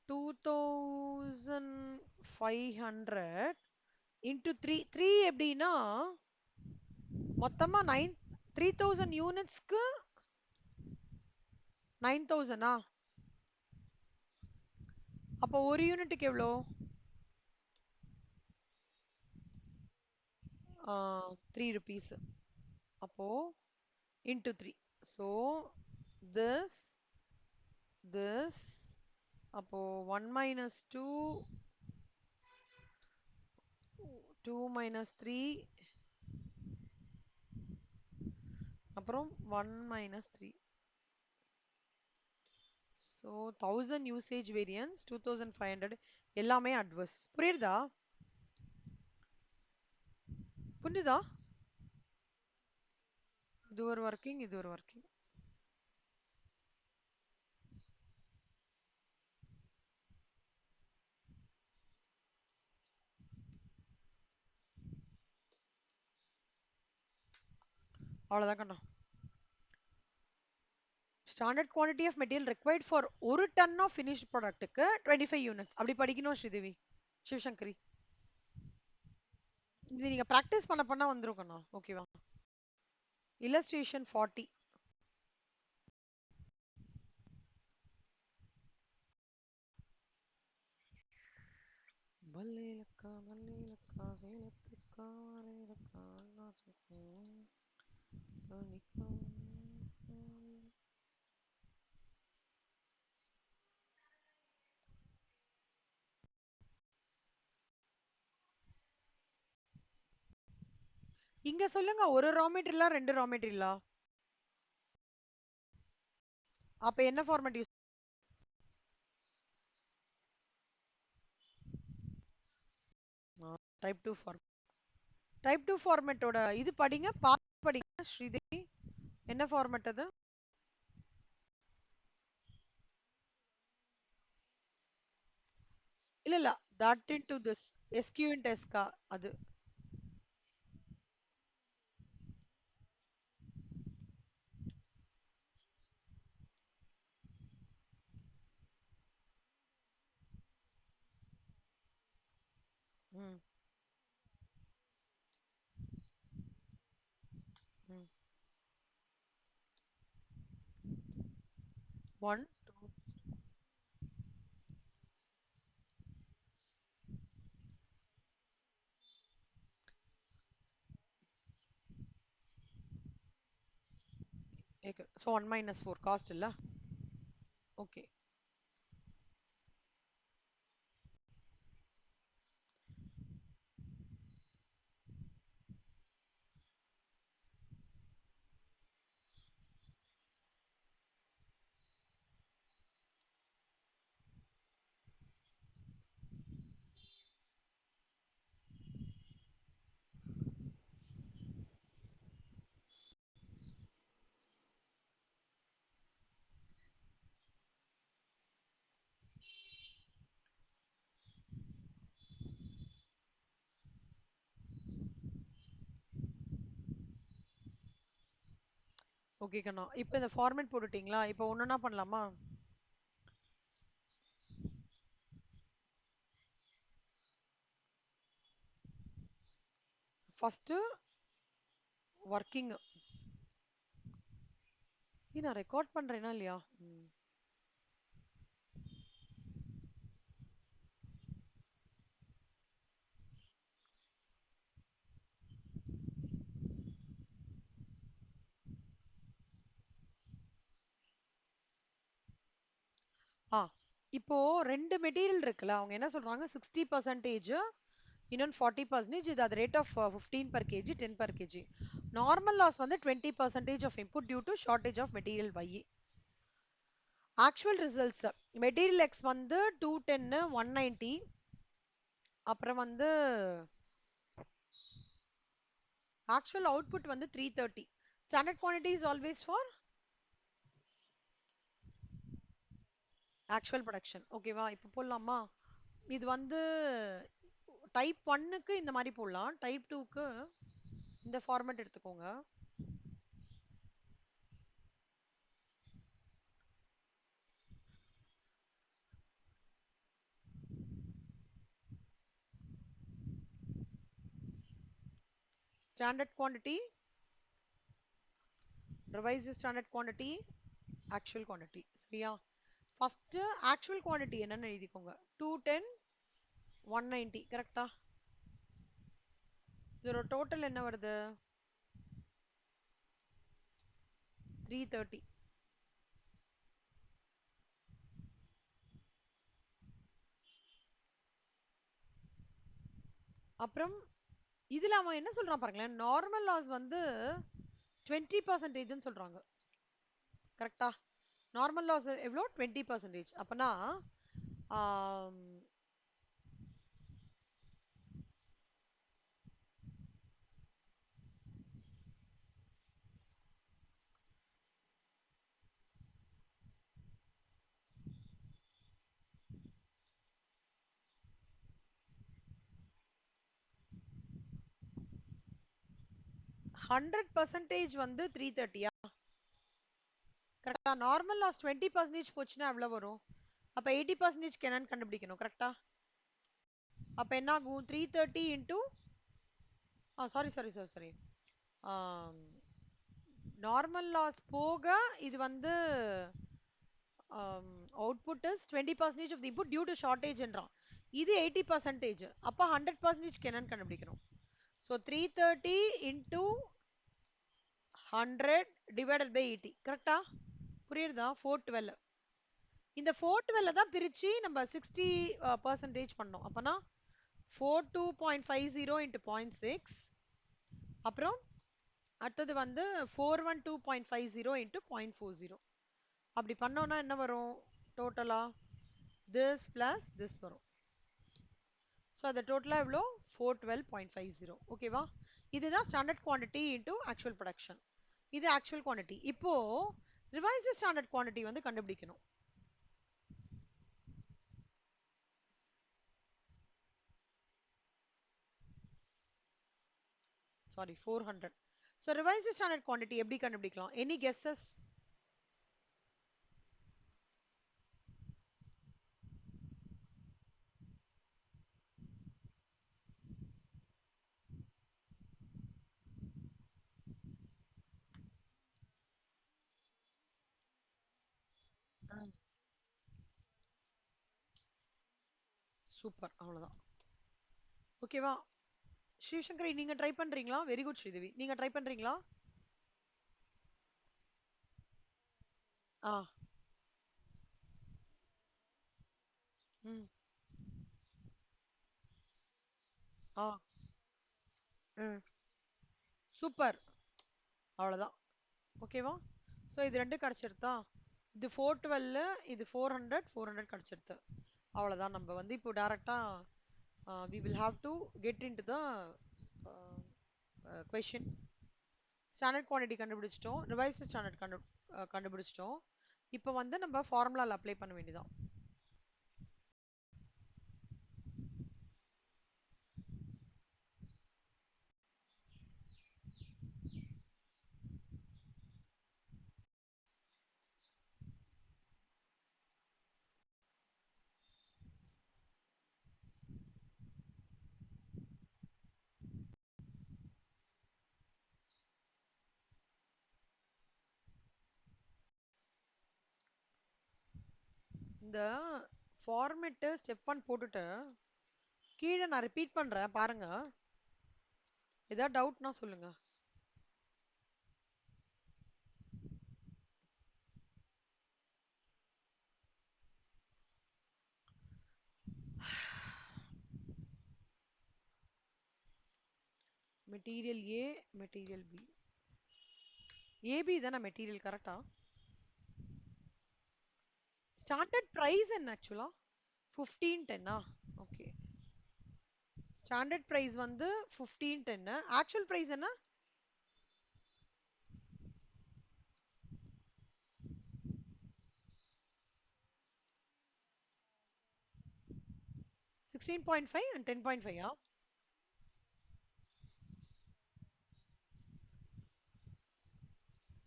A: 2500 இன்ட்டு 3. 3 எப்படின்னா மொத்தமாக 3000 யூனிட்ஸ்க்கு 9000. அப்போ ஒரு யூனிட்டுக்கு எவ்வளோ? 3 rupees. அப்போ into 3. So this அப்போ 1 minus 2, 2 minus 3, அப்புறம் 1 minus 3. So 1000 usage variance, 2500 எல்லாமே adverse. புரியுதா? புரியுதா? இது ஒரு ஒர்க்கிங், இது ஒரு ஒர்க்கிங். அவ்வளவுதான் கண்ணா. Standard quantity of material required for ஒரு டன் ஆஃப் finished ப்ராடக்ட்டுக்கு 25 யூனிட்ஸ். அப்படி படிக்கணும் ஸ்ரீதேவி, சிவசங்கரி. இது நீங்க பிராக்டிஸ் பண்ண பண்ணா வந்துரும் கண்ணா. ஓகேவா? illustration 40. வல்லேலக்கா வல்லேலக்கா சேலத்துக்கா வரையலக்கா அண்ணாச்சிக்கு அன்னிக்கா. இங்க சொல்லுங்க, ஒரு ரா மெட்டீரியலா 2 ரா மெட்டீரியலா? அப்ப என்ன format use? Type 2 form. Type 2 ஃபார்மேட்டோட இது படிங்க, பார்த்து படிங்க ஸ்ரீதேவி. என்ன ஃபார்மேட் அது? இல்ல இல்ல, that into this SQ into SK அது. ம் ம் 1 2 so 1 minus 4 காஸ்ட் இல்ல. ஓகே. ஓகே கண்ணா, இப்போ இந்த ஃபார்மேட் போட்டுட்டீங்களா? இப்போ ஒண்ணுனா பண்ணலாமா? First working. நான் ரெக்கார்ட் பண்றேனா இல்லையா? ஆ இப்போ ரெண்டு மெட்டீரியல் இருக்குல்ல, அவங்க என்ன சொல்றாங்க, 60% இன்னொன்று 40%. இது அது rate of 15 per kg, 10 per kg. Normal loss வந்து 20% of input due to shortage of material Y. Actual results material X வந்து 210 190, அப்புறம் வந்து ஆக்சுவல் அவுட்புட் வந்து 330. Standard quantity is always for actual production. ஓகேவா? இப்போ போடலாமா? இது வந்து டைப் 1க்கு இந்த மாதிரி போடலாம், டைப் 2க்கு இந்த ஃபார்மேட் எடுத்துக்கோங்க. Standard quantity, revise standard quantity, actual quantity. சரியா? ஃபர்ஸ்ட் ஆக்சுவல் குவான்டிட்டி என்னன்னு எழுதிக்கோங்க. 210 190 கரெக்டா? இதோட டோட்டல் என்ன வருது? 330. அப்புறம் இதுல அவன் என்ன சொல்றான் பாருங்களேன், நார்மல் லாஸ் வந்து 20% சொல்றாங்க. கரெக்டா? நார்மல் லாஸ் எவ்வளோ? 20%. அப்பனா 100% வந்து 330யா? கரெக்டா? நார்மல் லாஸ் 20% போச்சுன்னா எவ்வளவு வரும்? அப்ப 80% என்னன்னு கண்டுபிடிக்கணும். கரெக்டா? அப்ப என்ன ஆகும்? 330 into sorry sorry sorry sorry normal loss போக இது வந்து output is 20% of the input due to shortage என்றான். இது 80%. அப்ப 100% என்னன்னு கண்டுபிடிக்கணும். So 330 into 100 divided by 80. கரெக்டா? புரியுதா? 412. இந்த 412 தான் பிரிச்சு நம்ம 60% பண்ணோம். அப்பனா 42.50 into 0.6. அப்புறம் அடுத்தது வந்து 412.50 into 0.40. அப்படி பண்ணோம்னா என்ன வரும் டோட்டலா? this plus this வரும். ஸோ அது டோட்டலா எவ்வளோ? 412.50. ஓகேவா? இதுதான் standard quantity into actual production. இது ஆக்சுவல் குவான்டிட்டி. இப்போ ரிவைஸ்டு ஸ்டாண்டர்ட் குவான்டிட்டி வந்து கண்டுபிடிக்கணும். Sorry 400. So revised standard quantity எப்படி கண்டுபிடிக்கலாம்? Any guesses? சூப்பர், அவ்வளவுதான். ஓகேவா? சிவசங்கரி நீங்க ட்ரை பண்றீங்களா? Very good Sridevi. நீங்க ட்ரை பண்றீங்களா? ஆ. ம். ஆ. ம். சூப்பர், அவ்வளவுதான். ஓகேவா? ஸோ இது ரெண்டு கிடைச்சிருத்தா? இது 412, இது 400 கிடைச்சிருத்து. அவ்வளவுதான். நம்ம வந்து இப்போ டைரக்டா we will have to get into the question. Standard quantity கண்டுபிடிச்சிட்டோம், ரிவைஸ்டு ஸ்டாண்டர்ட் கண்டுபிடிச்சிட்டோம். இப்போ வந்து நம்ம ஃபார்முலால அப்ளை பண்ண வேண்டியதான். இந்த ஃபார்மேட் ஸ்டெப் 1 போட்டுட்டு கீழே நான் ரிப்பீட் பண்றேன் பாருங்க. ஏதாவது டவுட்னா சொல்லுங்க. Material A, material B. AB தானே மெட்டீரியல்? கரெக்டா? ஸ்டாண்டர்ட் பிரைஸ் என்ன ஆக்சுவலா? 1510. ஓகே. ஸ்டாண்டர்ட் பிரைஸ் வந்து 1510. ஆக்சுவல் பிரைஸ் என்ன? 16.5 and 10.5.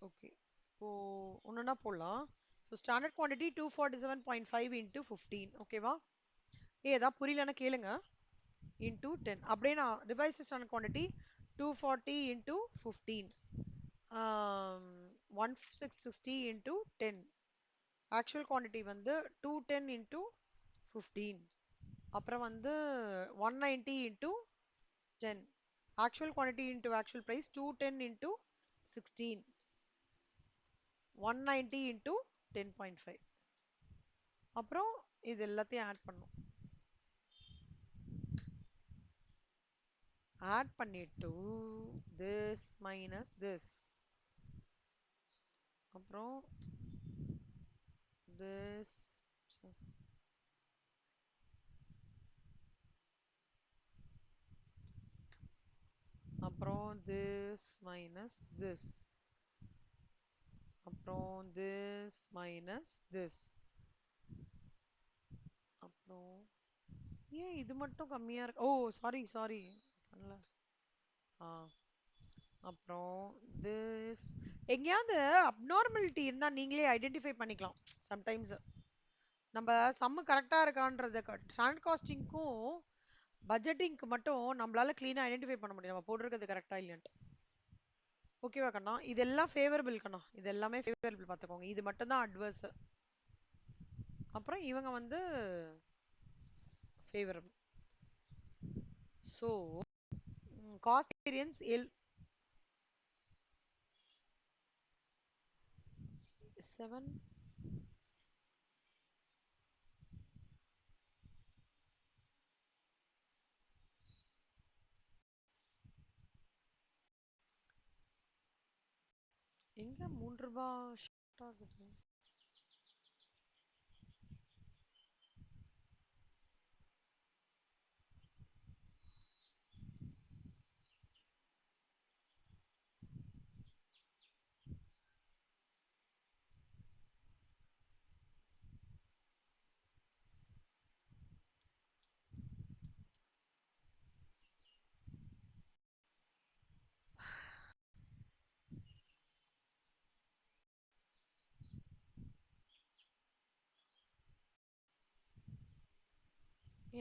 A: ஓகே. இப்போ ஒண்ணுன்னா போடலாம். So standard quantity 247.5 into 15. ஓகேவா? ஏதாவது புரியலன்னா கேளுங்க. into 10. அப்படியே நான் revised standard quantity 240 into 15. 1660 into 10. Actual quantity வந்து 210 into 15. அப்புறம் வந்து 190 into 10. Actual quantity into actual price 210 into 16. 190 into 10.5. அப்புறம் இது எல்லாத்தையும் ஆட் பண்ணும். ஆட் பண்ணிட்டு this minus this. அப்புறம் this. அப்புறம் this minus this. அப்புறம் this minus this. அப்புறம் ஏன் இது மட்டும் கம்மியா இருக்கு? ஓ சாரி சாரி பண்ணல. ஆ அப்புறம் this எங்கேயாவது அப்நார்மலிட்டி இருந்தா நீங்களே ஐடென்டிஃபை பண்ணிக்கலாம் சம்டைம்ஸ். நம்ம சம்மு கரெக்டா இருக்கான்றத ஸ்டாண்டர்ட் காஸ்டிங்க்கும் பட்ஜெட்டிங்க்கு மட்டும் நம்மளால கிளீனா ஐடென்டிஃபை பண்ண முடியும் நம்ம போட்டிருக்கிறது கரெக்டா இல்லையான்ட்டு. ஓகேவா கண்ணா? இதெல்லாம் ஃபேவரபிள் கண்ணா, இது எல்லாமே ஃபேவரபிள் பார்த்துக்கோங்க. இது மட்டும் தான் அட்வர்ஸ். அப்புறம் இவங்க வந்து ஃபேவரபிள். So cost variance 7. எங்க 3 ரூபாய் ஷார்ட் ஆகுது?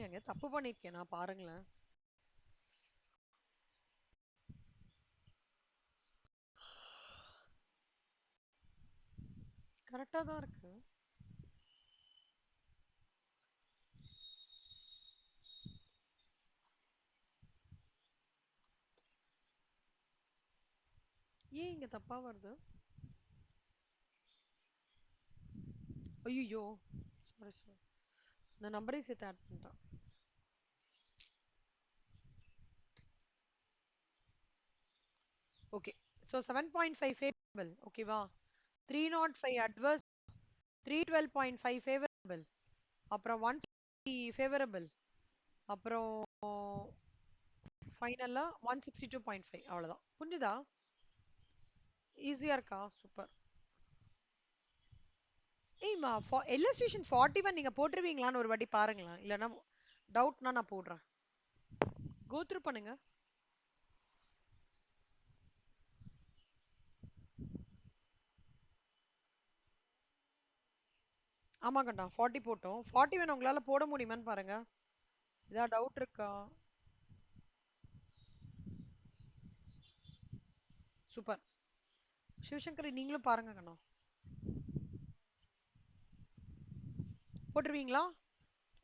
A: ஏங்க தப்பு பண்ணிருக்கேன் நான், பாருங்களேன். கரெக்டா தான் இருக்கு. ஏன் இங்க தப்பா வருது? ஐயோ சாரி சாரி, நான் நம்பரையும் சேர்த்து ஆட் பண்ணிட்டேன். ஓகே, ஸோ 7.5 ஃபேவரபிள் ஓகேவா, 305 அட்வர்ஸ், 312.5 ஃபேவரபிள், அப்புறம் 150 ஃபேவரபிள், அப்புறம் ஃபைனலா 162.5. அவ்வளவுதான். புரிஞ்சுதா? ஈஸியா இருக்கா? சூப்பர். ஏய்மா இல்லஸ்ட்ரேஷன் 41 நீங்க போட்டுருவீங்களான்னு ஒரு வாட்டி பாருங்களேன், இல்லைன்னா டவுட்னா நான் போடுறேன். கோத்ரூ பண்ணுங்க. ஆமா கண்டா 40 போட்டோம். 41 உங்களால போட முடியுமான்னு பாருங்க. ஏதாவது டவுட் இருக்கா? சூப்பர். சிவசங்கரி நீங்களும் பாருங்க கண்ணா. போட்டுருவீங்களா?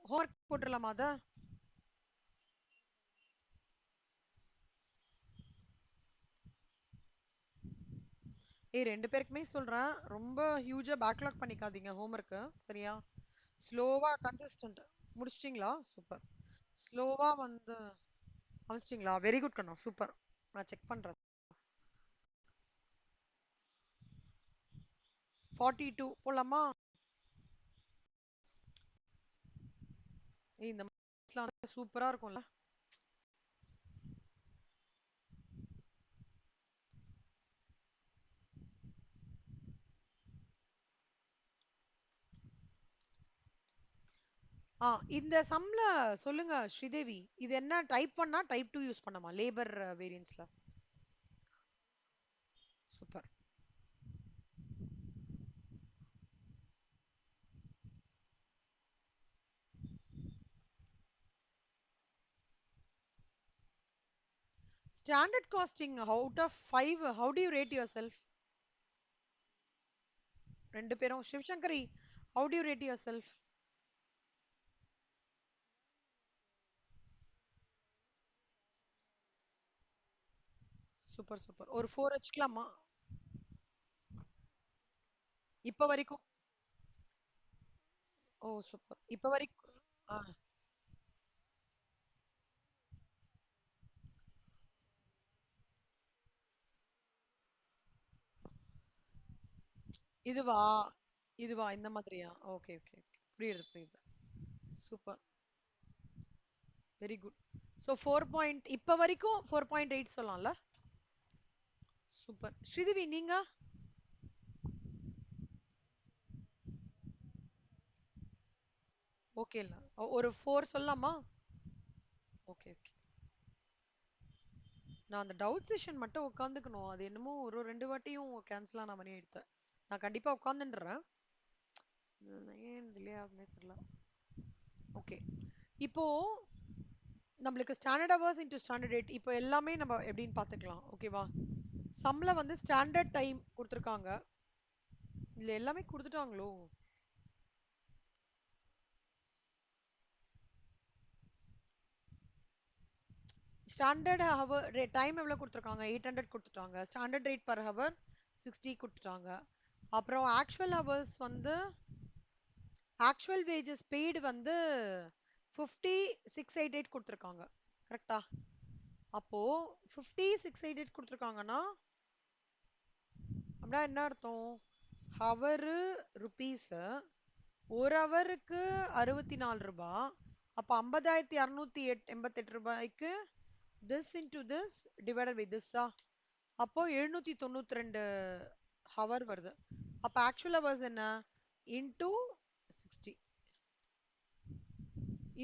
A: ஹோம்ஒர்க் போட்டுடலாமா அத? ஏய் 2 பேருக்குமே சொல்றேன், ரொம்ப ஹியூஜா பேக்லாக் பண்ணிக்காதீங்க ஹோம்ஒர்க்கு, சரியா? ஸ்லோவா கன்சிஸ்டன்ட். முடிச்சிட்டீங்களா? சூப்பர். ஸ்லோவா வந்து முடிச்சிட்டீங்களா? வெரி குட் கண்ணா, சூப்பர். நான் செக் பண்றேன். 42 போலாமா? ஏய் இந்த மார்க்ஸ்லாம் சூப்பரா இருக்கும்ல. இந்த சம்ல சொல்லுங்க ஸ்ரீதேவி, இது என்ன டைப் 1 டைப் 2 யூஸ் பண்ணமா லேபர் வேரியன்ஸ்ல? Super. Standard costing out of 5, how do you rate yourself? ரெண்டு பேரும் Sivasankari, how do you rate yourself? Super super. ஒரு 4 வச்சுக்கலாமா? இப்ப வரைக்கும். ஓ சூப்பர். இப்ப வரைக்கும். ஆ, இதுவா? இதுவா? இந்த மாதிரியா? Okay, okay, okay. புரியுது, புரியுது. Super. Very good. So 4 point இப்ப வரைக்கும் 4.8 சொல்லலாம்ல? சூப்பர். ஸ்ரீதேவி நீங்க? ஓகே இல்ல. ஒரு 4 சொல்லலாமா? Okay, okay. நான் அந்த டவுட் செஷன் மட்டும் உட்காந்துக்கணும். அது என்னமோ ஒரு 2 வாட்டியும் கேன்சலா நான் பண்ணி எடுத்தேன். நான் கண்டிப்பா உட்காந்துன்றேன். ஏன் டிலே ஆகுதுன்னே தெரியல. ஓகே. இப்போ நம்மளுக்கு standard hours into standard rate இப்போ எல்லாமே நம்ம எப்படின்னு பார்த்துக்கலாம். ஓகேவா? சம்ல வந்து ஸ்டாண்டர்ட் டைம் கொடுத்துருக்காங்க. இதுல எல்லாமே கொடுத்துட்டாங்களோ? ஸ்டாண்டர்ட் ஹவர் டைம் எவ்வளோ கொடுத்துருக்காங்க? 800 கொடுத்துட்டாங்க. ஸ்டாண்டர்ட் ரேட் பர் ஹவர் 60 கொடுத்துட்டாங்க. அப்புறம் ஆக்சுவல் ஹவர்ஸ் வந்து ஆக்சுவல் வேஜஸ் பெய்டு வந்து 5688 கொடுத்துருக்காங்க. கரெக்டா? அப்போ 5688 கொடுத்துருக்காங்கன்னா அப்படின்னா என்ன அர்த்தம்? ஹவரு ருபீஸ், ஒரு ஹவருக்கு 64 ரூபாய். அப்போ 50,288 ரூபாய்க்கு this into this divided by திஸ்ஸா? அப்போ 792 ஹவர் வருது. அப்போ ஆக்சுவல் ஹவர்ஸ் என்ன? இன்டூ 60.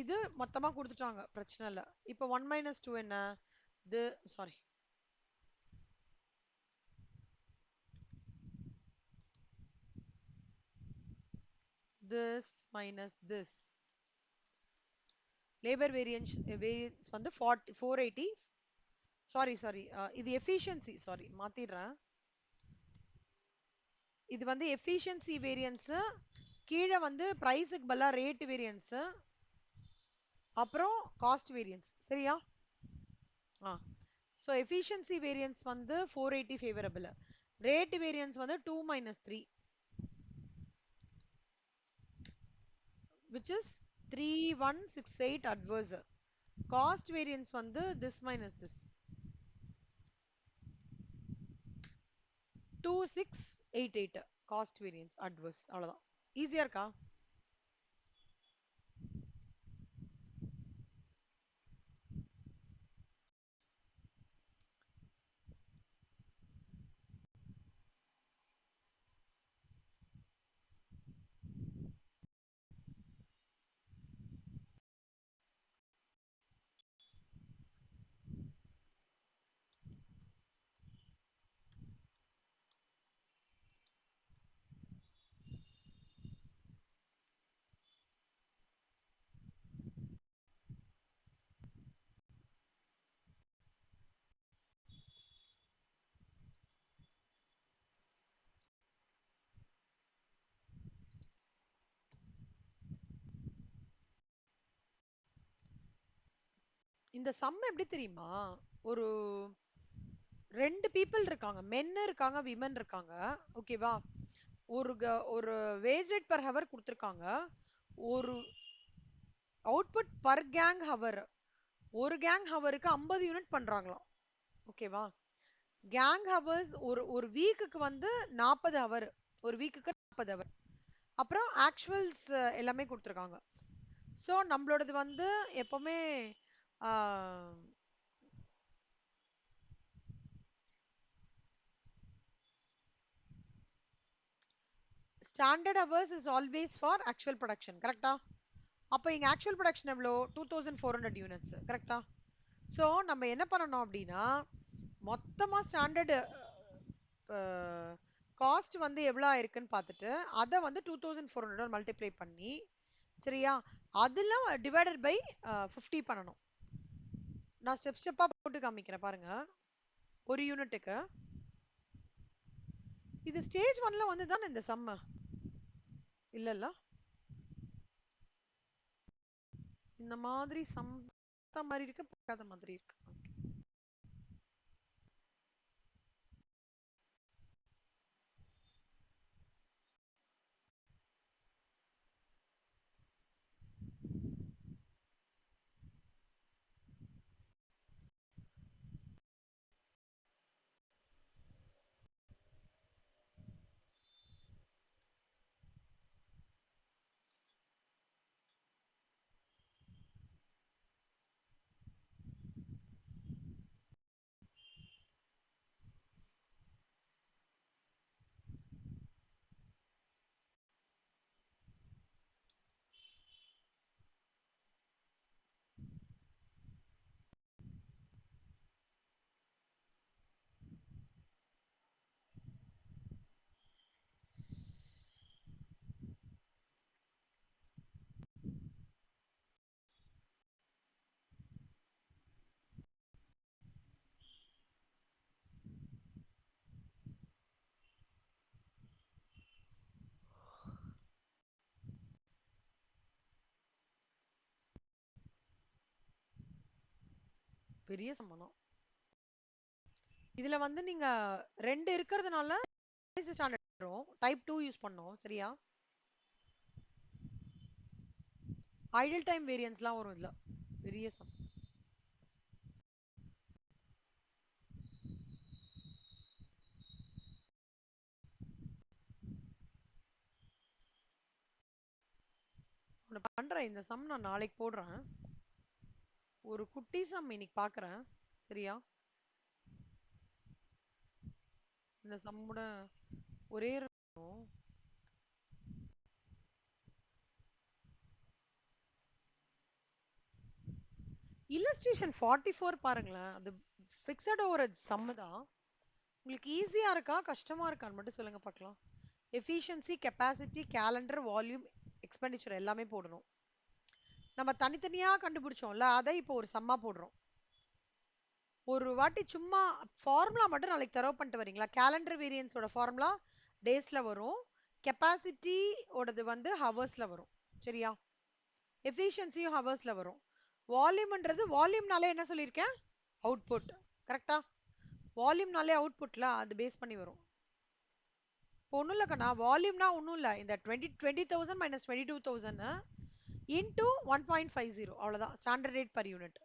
A: இது மொத்தமா கொடுத்துட்டாங்க, பிரச்சனை இல்லை. இப்போ 1 மைனஸ் 2 என்ன? இது sorry, this minus this. Labour variance வந்து 480. சாரி சாரி, இது எஃபிஷியன்சி. சாரி மாத்திடுறேன். இது வந்து எஃபிஷியன்சி வேரியன்ஸ். கீழே வந்து பிரைஸுக்கு பதிலா ரேட் வேரியன்ஸ். அப்புறம் காஸ்ட் வேரியன்ஸ். சரியா? ஆ. ஸோ எஃபிஷியன்சி வேரியன்ஸ் வந்து 480 ஃபேவரபிள். ரேட் வேரியன்ஸ் வந்து 2 minus 3, which is 3168 adverse. Cost variance வந்து this minus this, 2688 cost variance adverse. அவ்வளவுதான். ஈஸியா இருக்கா? இந்த சம் எப்படி தெரியுமா? ஒரு 2 பீப்புள் இருக்காங்க, மென் இருக்காங்க, விமன் இருக்காங்க. ஓகேவா? ஒரு வேஜ் ரேட் பர் ஹவர் கொடுத்துருக்காங்க. ஒரு அவுட்புட் பர் கேங் ஹவர், ஒரு கேங் ஹவருக்கு 50 யூனிட் பண்றாங்களாம். ஓகேவா? கேங் ஹவர்ஸ் ஒரு ஒரு வீக்குக்கு வந்து 40 ஹவர். ஒரு வீக்குக்கு 40 ஹவர். அப்புறம் ஆக்சுவல்ஸ் எல்லாமே கொடுத்துருக்காங்க. ஸோ நம்மளோடது வந்து எப்பவுமே standard hours is always for actual production. கரெக்டா? அப்போ இங்க ஆக்சுவல் ப்ரொடக்ஷன் எவ்வளோ? 2400 யூனிட்ஸ். கரெக்டா? ஸோ நம்ம என்ன பண்ணணும் அப்படின்னா, மொத்தமா ஸ்டாண்டர்டு காஸ்ட் வந்து எவ்வளோ ஆயிருக்குன்னு பார்த்துட்டு அதை வந்து 2400 மல்டிப்ளை பண்ணி, சரியா, அதுல டிவைடட் பை 50 பண்ணணும். நான் ஸ்டெப் ஸ்டெப்பா போட்டு காமிக்கிறேன் பாருங்க. ஒரு யூனிட்டுக்கு இது ஸ்டேஜ் 1ல வந்து தானே இந்த சம்ம இல்லல்ல? இந்த மாதிரி சம் மாதிரி இருக்கு, பார்க்காத மாதிரி இருக்கு. பெரிய சம்பளம். இதுல வந்து நீங்க 2 இருக்கிறதுனால ஸ்டாண்டர்ட் வரும். டைப் 2 யூஸ் பண்ணோம். சரியா? ஐடில் டைம் வேரியன்ஸ்லாம் வரும் இதுல. பெரிய சம். ஒண்ணு பண்றேன். இந்த சம் நான் நாளைக்கு போடுறேன். ஒரு குட்டி சம் இன்னைக்கு பாக்குறேன். சரியா? இந்த சம்மோட ஒரே இல்லஸ்ட்ரேஷன் 44 பாருங்களேன். அது ஃபிக்ஸட் ஓவர் சம் தான். உங்களுக்கு ஈஸியா இருக்கா கஷ்டமா இருக்கான்னு மட்டும் சொல்லுங்க பார்க்கலாம். Efficiency, capacity, calendar, volume, expenditure எல்லாமே போடணும். நம்ம தனித்தனியா கண்டுபிடிச்சோம்ல, அதை இப்போ ஒரு சம்மா போடுறோம். ஒரு வாட்டி சும்மா ஃபார்முலா மட்டும் நாளைக்கு தரவு பண்ணிட்டு வரீங்களா? கேலண்டர் வேரியன்ஸோட ஃபார்முலா டேஸ்ல வரும். கெப்பாசிட்டி ஓடது வந்து ஹவர்ஸ்ல வரும். சரியா? எஃபிஷியன்சியும் ஹவர்ஸ்ல வரும். வால்யூம்ன்றது வால்யூம்னாலே என்ன சொல்லியிருக்கேன்? அவுட்புட். கரெக்டா? வால்யூம்னாலே அவுட்புட்ல அது பேஸ் பண்ணி வரும். இப்போ ஒன்றும் இல்லை கண்ணா, வால்யூம்னா ஒன்றும் இல்லை. இந்த 20,000 மைனஸ் 22,000 இன்டூ 1.50 அவ்வளோதான் standard rate per unit.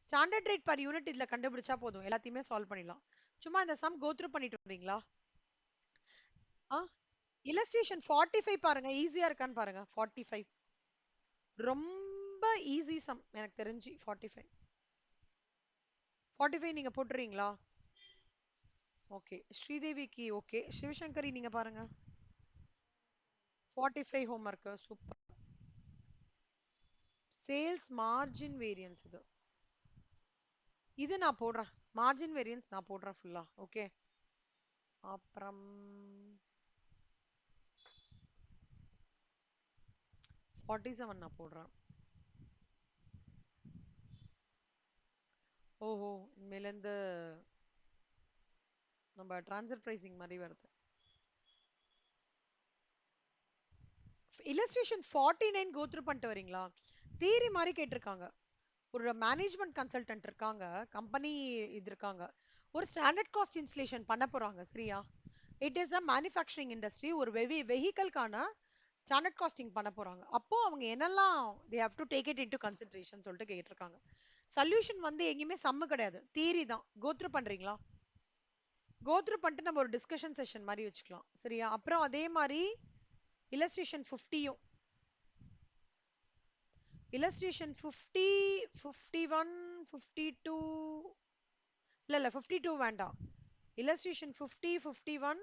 A: Standard rate per unit இதில் கண்டுபிடிச்சா போதும், எல்லாத்தையுமே சால்வ் பண்ணிடலாம். சும்மா இந்த சம் கோத்ரூ பண்ணிட்டு வரீங்களா? ஆ இல்லஸ்ட்ரேஷன் 45 பாருங்க, ஈஸியா இருக்கான்னு பாருங்க. 45 ரொம்ப ஈஸி சம் எனக்கு தெரிஞ்சு. 45 நீங்க போட்டுறீங்களா? ஓகே. ஸ்ரீதேவிக்கு ஓகே. சிவசங்கரி நீங்க பாருங்க. 45 homework. Super. Sales margin variance இது. இது நான் போடுறேன். மார்ஜின் வேரியன்ஸ் நான் போடுறேன் ஃபுல்லா. ஓகே. அப்புறம் 47 நான் போடுறேன். ஓஹோ, இனிமேலேருந்து நம்ம ட்ரான்ஸ்ஃபர் பிரைசிங் மாதிரி வருது. இல்லஸ்ட்ரேஷன் 49 கோத்ரூ பண்ணிட்டு வரீங்களா? தியரி மாதிரி கேட்டிருக்காங்க. ஒரு மேனேஜ்மெண்ட் கன்சல்டன்ட் இருக்காங்க, கம்பெனி இது இருக்காங்க, ஒரு ஸ்டாண்டர்ட் காஸ்ட் இன்ஸ்டலேஷன் பண்ண போறாங்க. சரியா? It is a manufacturing industry. ஒரு வெஹிக்கல்கான ஸ்டாண்டர்ட் காஸ்டிங் பண்ண போறாங்க. அப்போ அவங்க என்னெல்லாம் they have to take it into consideration சொல்லிட்டு கேட்டிருக்காங்க. சொல்யூஷன் வந்து எங்கேயுமே சம்மு கிடையாது, தியரி தான். கோத்ரூ பண்றீங்களா? கோத்ரூ பண்ணிட்டு நம்ம ஒரு டிஸ்கஷன் செஷன் மாதிரி வச்சுக்கலாம். சரியா? அப்புறம் அதே மாதிரி இல்லஸ்ட்ரேஷன் 50யும் illustration 50, 51, 52 இல்ல 52 வேண்டாம். illustration 50, 51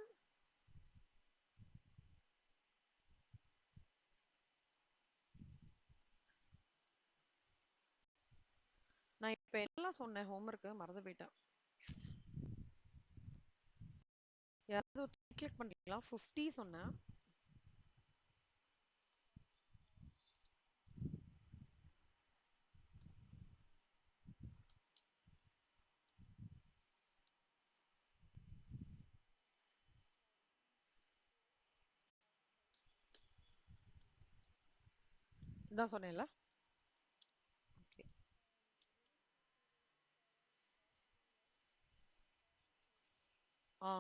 A: நான் இப்ப எல்லாம் சொன்னேன் ஹோம்ஒர்க் மறந்து போயிட்டேன். யாராவது கிளிக் பண்ணிக்கலாம். 50 சொன்னேன். இதான் சொன்னேன்ல. ஓகே. ஆ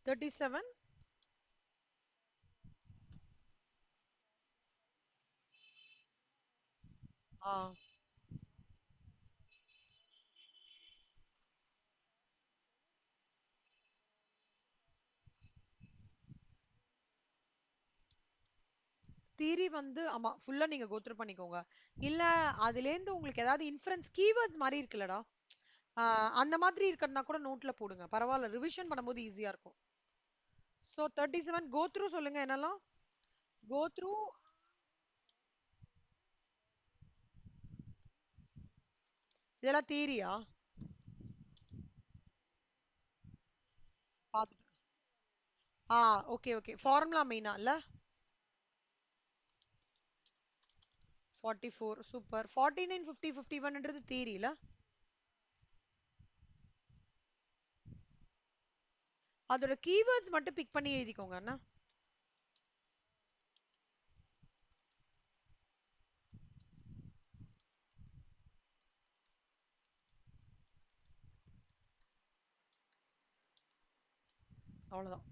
A: 37. ஆ தியரி வந்து ஆமா ஃபுல்லா நீங்க கோத்ரூ பண்ணிக்கோங்க. இல்ல அதுலேருந்து உங்களுக்கு ஏதாவது இன்ஃபரன்ஸ் கீவேர்ட்ஸ் மாதிரி இருக்குல்லடா, அந்த மாதிரி இருக்கிறதுனா கூட நோட்ல போடுங்க. பரவாயில்ல, ரிவிஷன் பண்ணும்போது ஈஸியா இருக்கும். ஸோ 37 கோத்ரூ சொல்லுங்க என்னெல்லாம். கோத்ரூ இதெல்லாம் தியரியா? பார்த்துட்டு. Okay okay. ஃபார்முலா மெயினா இல்ல? 44 சூப்பர். 49, 50, 51ன்றது தியரில. அதோட கீவேர்ட்ஸ் மட்டும் பிக் பண்ணி எழுதிக்கோங்க அண்ணா. அவ்வளவுதான்.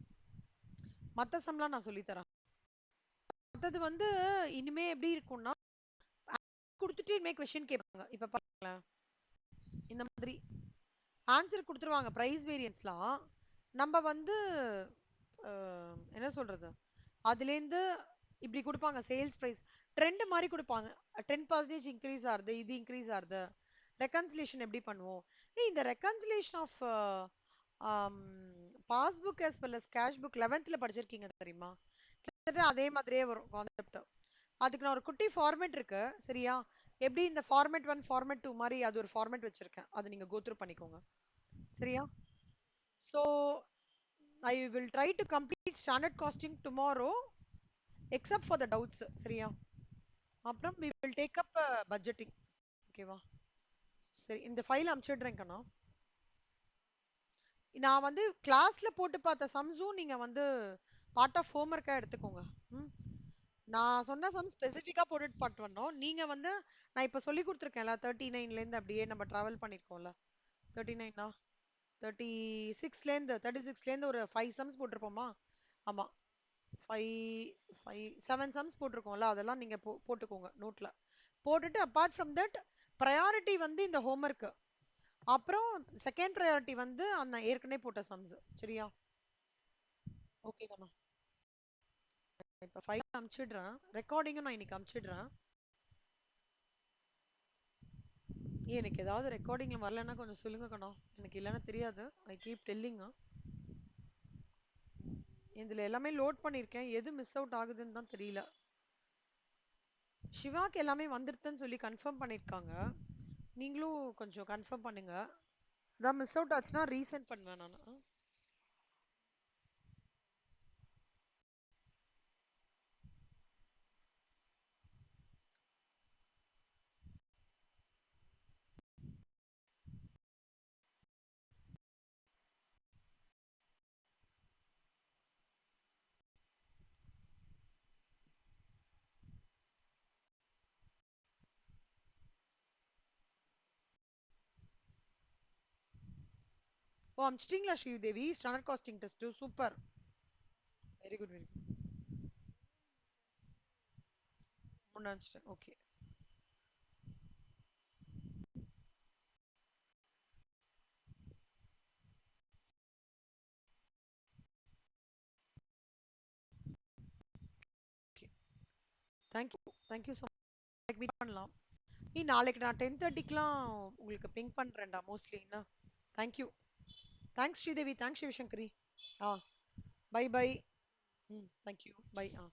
A: மத்த சம்லாம் நான் சொல்லி தரேன். மத்தது வந்து இனிமே எப்படி இருக்கும்னா குடுத்துட்டு இனிமே கொஸ்டின் கேட்பாங்க. இப்ப பாருங்களேன், இந்த மாதிரி ஆன்சர் குடுத்துருவாங்க பிரைஸ் வேரியன்ஸ்லாம். நம்ம வந்து என்ன சொல்றது, அதுலேருந்து இப்படி கொடுப்பாங்க சேல்ஸ் பிரைஸ் ட்ரெண்ட் மாதிரி கொடுப்பாங்க. 10% இன்க்ரீஸ் ஆகுது, இது இன்க்ரீஸ் ஆகுது, ரெக்கன்சிலேஷன் எப்படி பண்ணுவோம். இந்த reconciliation of passbook as well as cash book 11th படிச்சிருக்கீங்க தெரியுமா? கிட்டத்தட்ட அதே மாதிரியே வரும் கான்செப்ட். அதுக்கு நான் ஒரு குட்டி ஃபார்மேட் இருக்கு, சரியா? எப்படி இந்த ஃபார்மேட் 1 ஃபார்மேட் 2 மாதிரி அது ஒரு ஃபார்மேட் வச்சிருக்கேன், அதை நீங்க கோத்ரூ பண்ணிக்கோங்க, சரியா? So I will try to complete standard costing tomorrow except for the doubts, சரியா? அப்புறம் we will take up budgeting. ஓகேவா? சரி, இந்த ஃபைல் அனுப்பிச்சிடுறேன் கண்ணா. நான் வந்து கிளாஸ்ல போட்டு பார்த்த சம்ஸும் நீங்க வந்து பார்ட் ஆஃப் ஹோம்ஒர்க்கா எடுத்துக்கோங்க. ம். நான் சொன்ன சம் ஸ்பெசிஃபிக்கா போட்டுட்டு பாட்டு வந்தோம். நீங்க வந்து நான் இப்ப சொல்லி கொடுத்துருக்கேன்ல 39ல இருந்து அப்படியே நம்ம டிராவல் பண்ணிருக்கோம்ல. 39 36ல இருந்து ஒரு 5 சம்ஸ் போட்டிருப்போமா? ஆமா. 7 சம்ஸ் போட்டிருக்கோம்ல, அதெல்லாம் நீங்க போட்டுக்கோங்க நோட்ல. போட்டுட்டு அப்பார்ட் ஃப்ரம் தட் ப்ரையாரிட்டி வந்து இந்த ஹோம்ஒர்க், அப்புறம் செகண்ட் ப்ரையாரிட்டி வந்து அந்த ஏற்கனவே போட்ட சம்ஸ், சரியா? ஓகே தானா? இப்ப ஃபைல் அனுப்பிச்சிடுறேன், ரெக்கார்டிங்கும் நான் இன்னைக்கு அனுப்பிச்சிடுறேன். எனக்கு ஏதாவது ரெக்கார்டிங்ல வரலன்னா கொஞ்சம் சொல்லுங்க கண்ணா, எனக்கு இல்லைன்னா தெரியாது. I keep telling. இதுல எல்லாமே லோட் பண்ணிருக்கேன், எது மிஸ் அவுட் ஆகுதுன்னு தான் தெரியல. சிவாக்கு எல்லாமே வந்துருதுன்னு சொல்லி கன்ஃபார்ம் பண்ணிருக்காங்க, நீங்களும் கொஞ்சம் கன்ஃபார்ம் பண்ணுங்க. அதான் மிஸ் அவுட் ஆச்சுன்னா ரீசெண்ட் பண்ணுவேன் நான். ஓ, அமிச்சிட்டீங்களா Sridevi standard casting test? Super, very good very good. முன்னாடிச்சிட்டேன், okay. Okay, thank you. Thank you so much. Meet பண்ணலாம். நாளைக்கு நான் 10:30க்குலாம் உங்களுக்கு பிங்க் பண்றேன்டா மோஸ்ட்லி என்ன. Thank you. Thanks Sridevi, thanks Sivasankari. ஆ, பை பை. ம், தேங்க்யூ, பை. ஆ.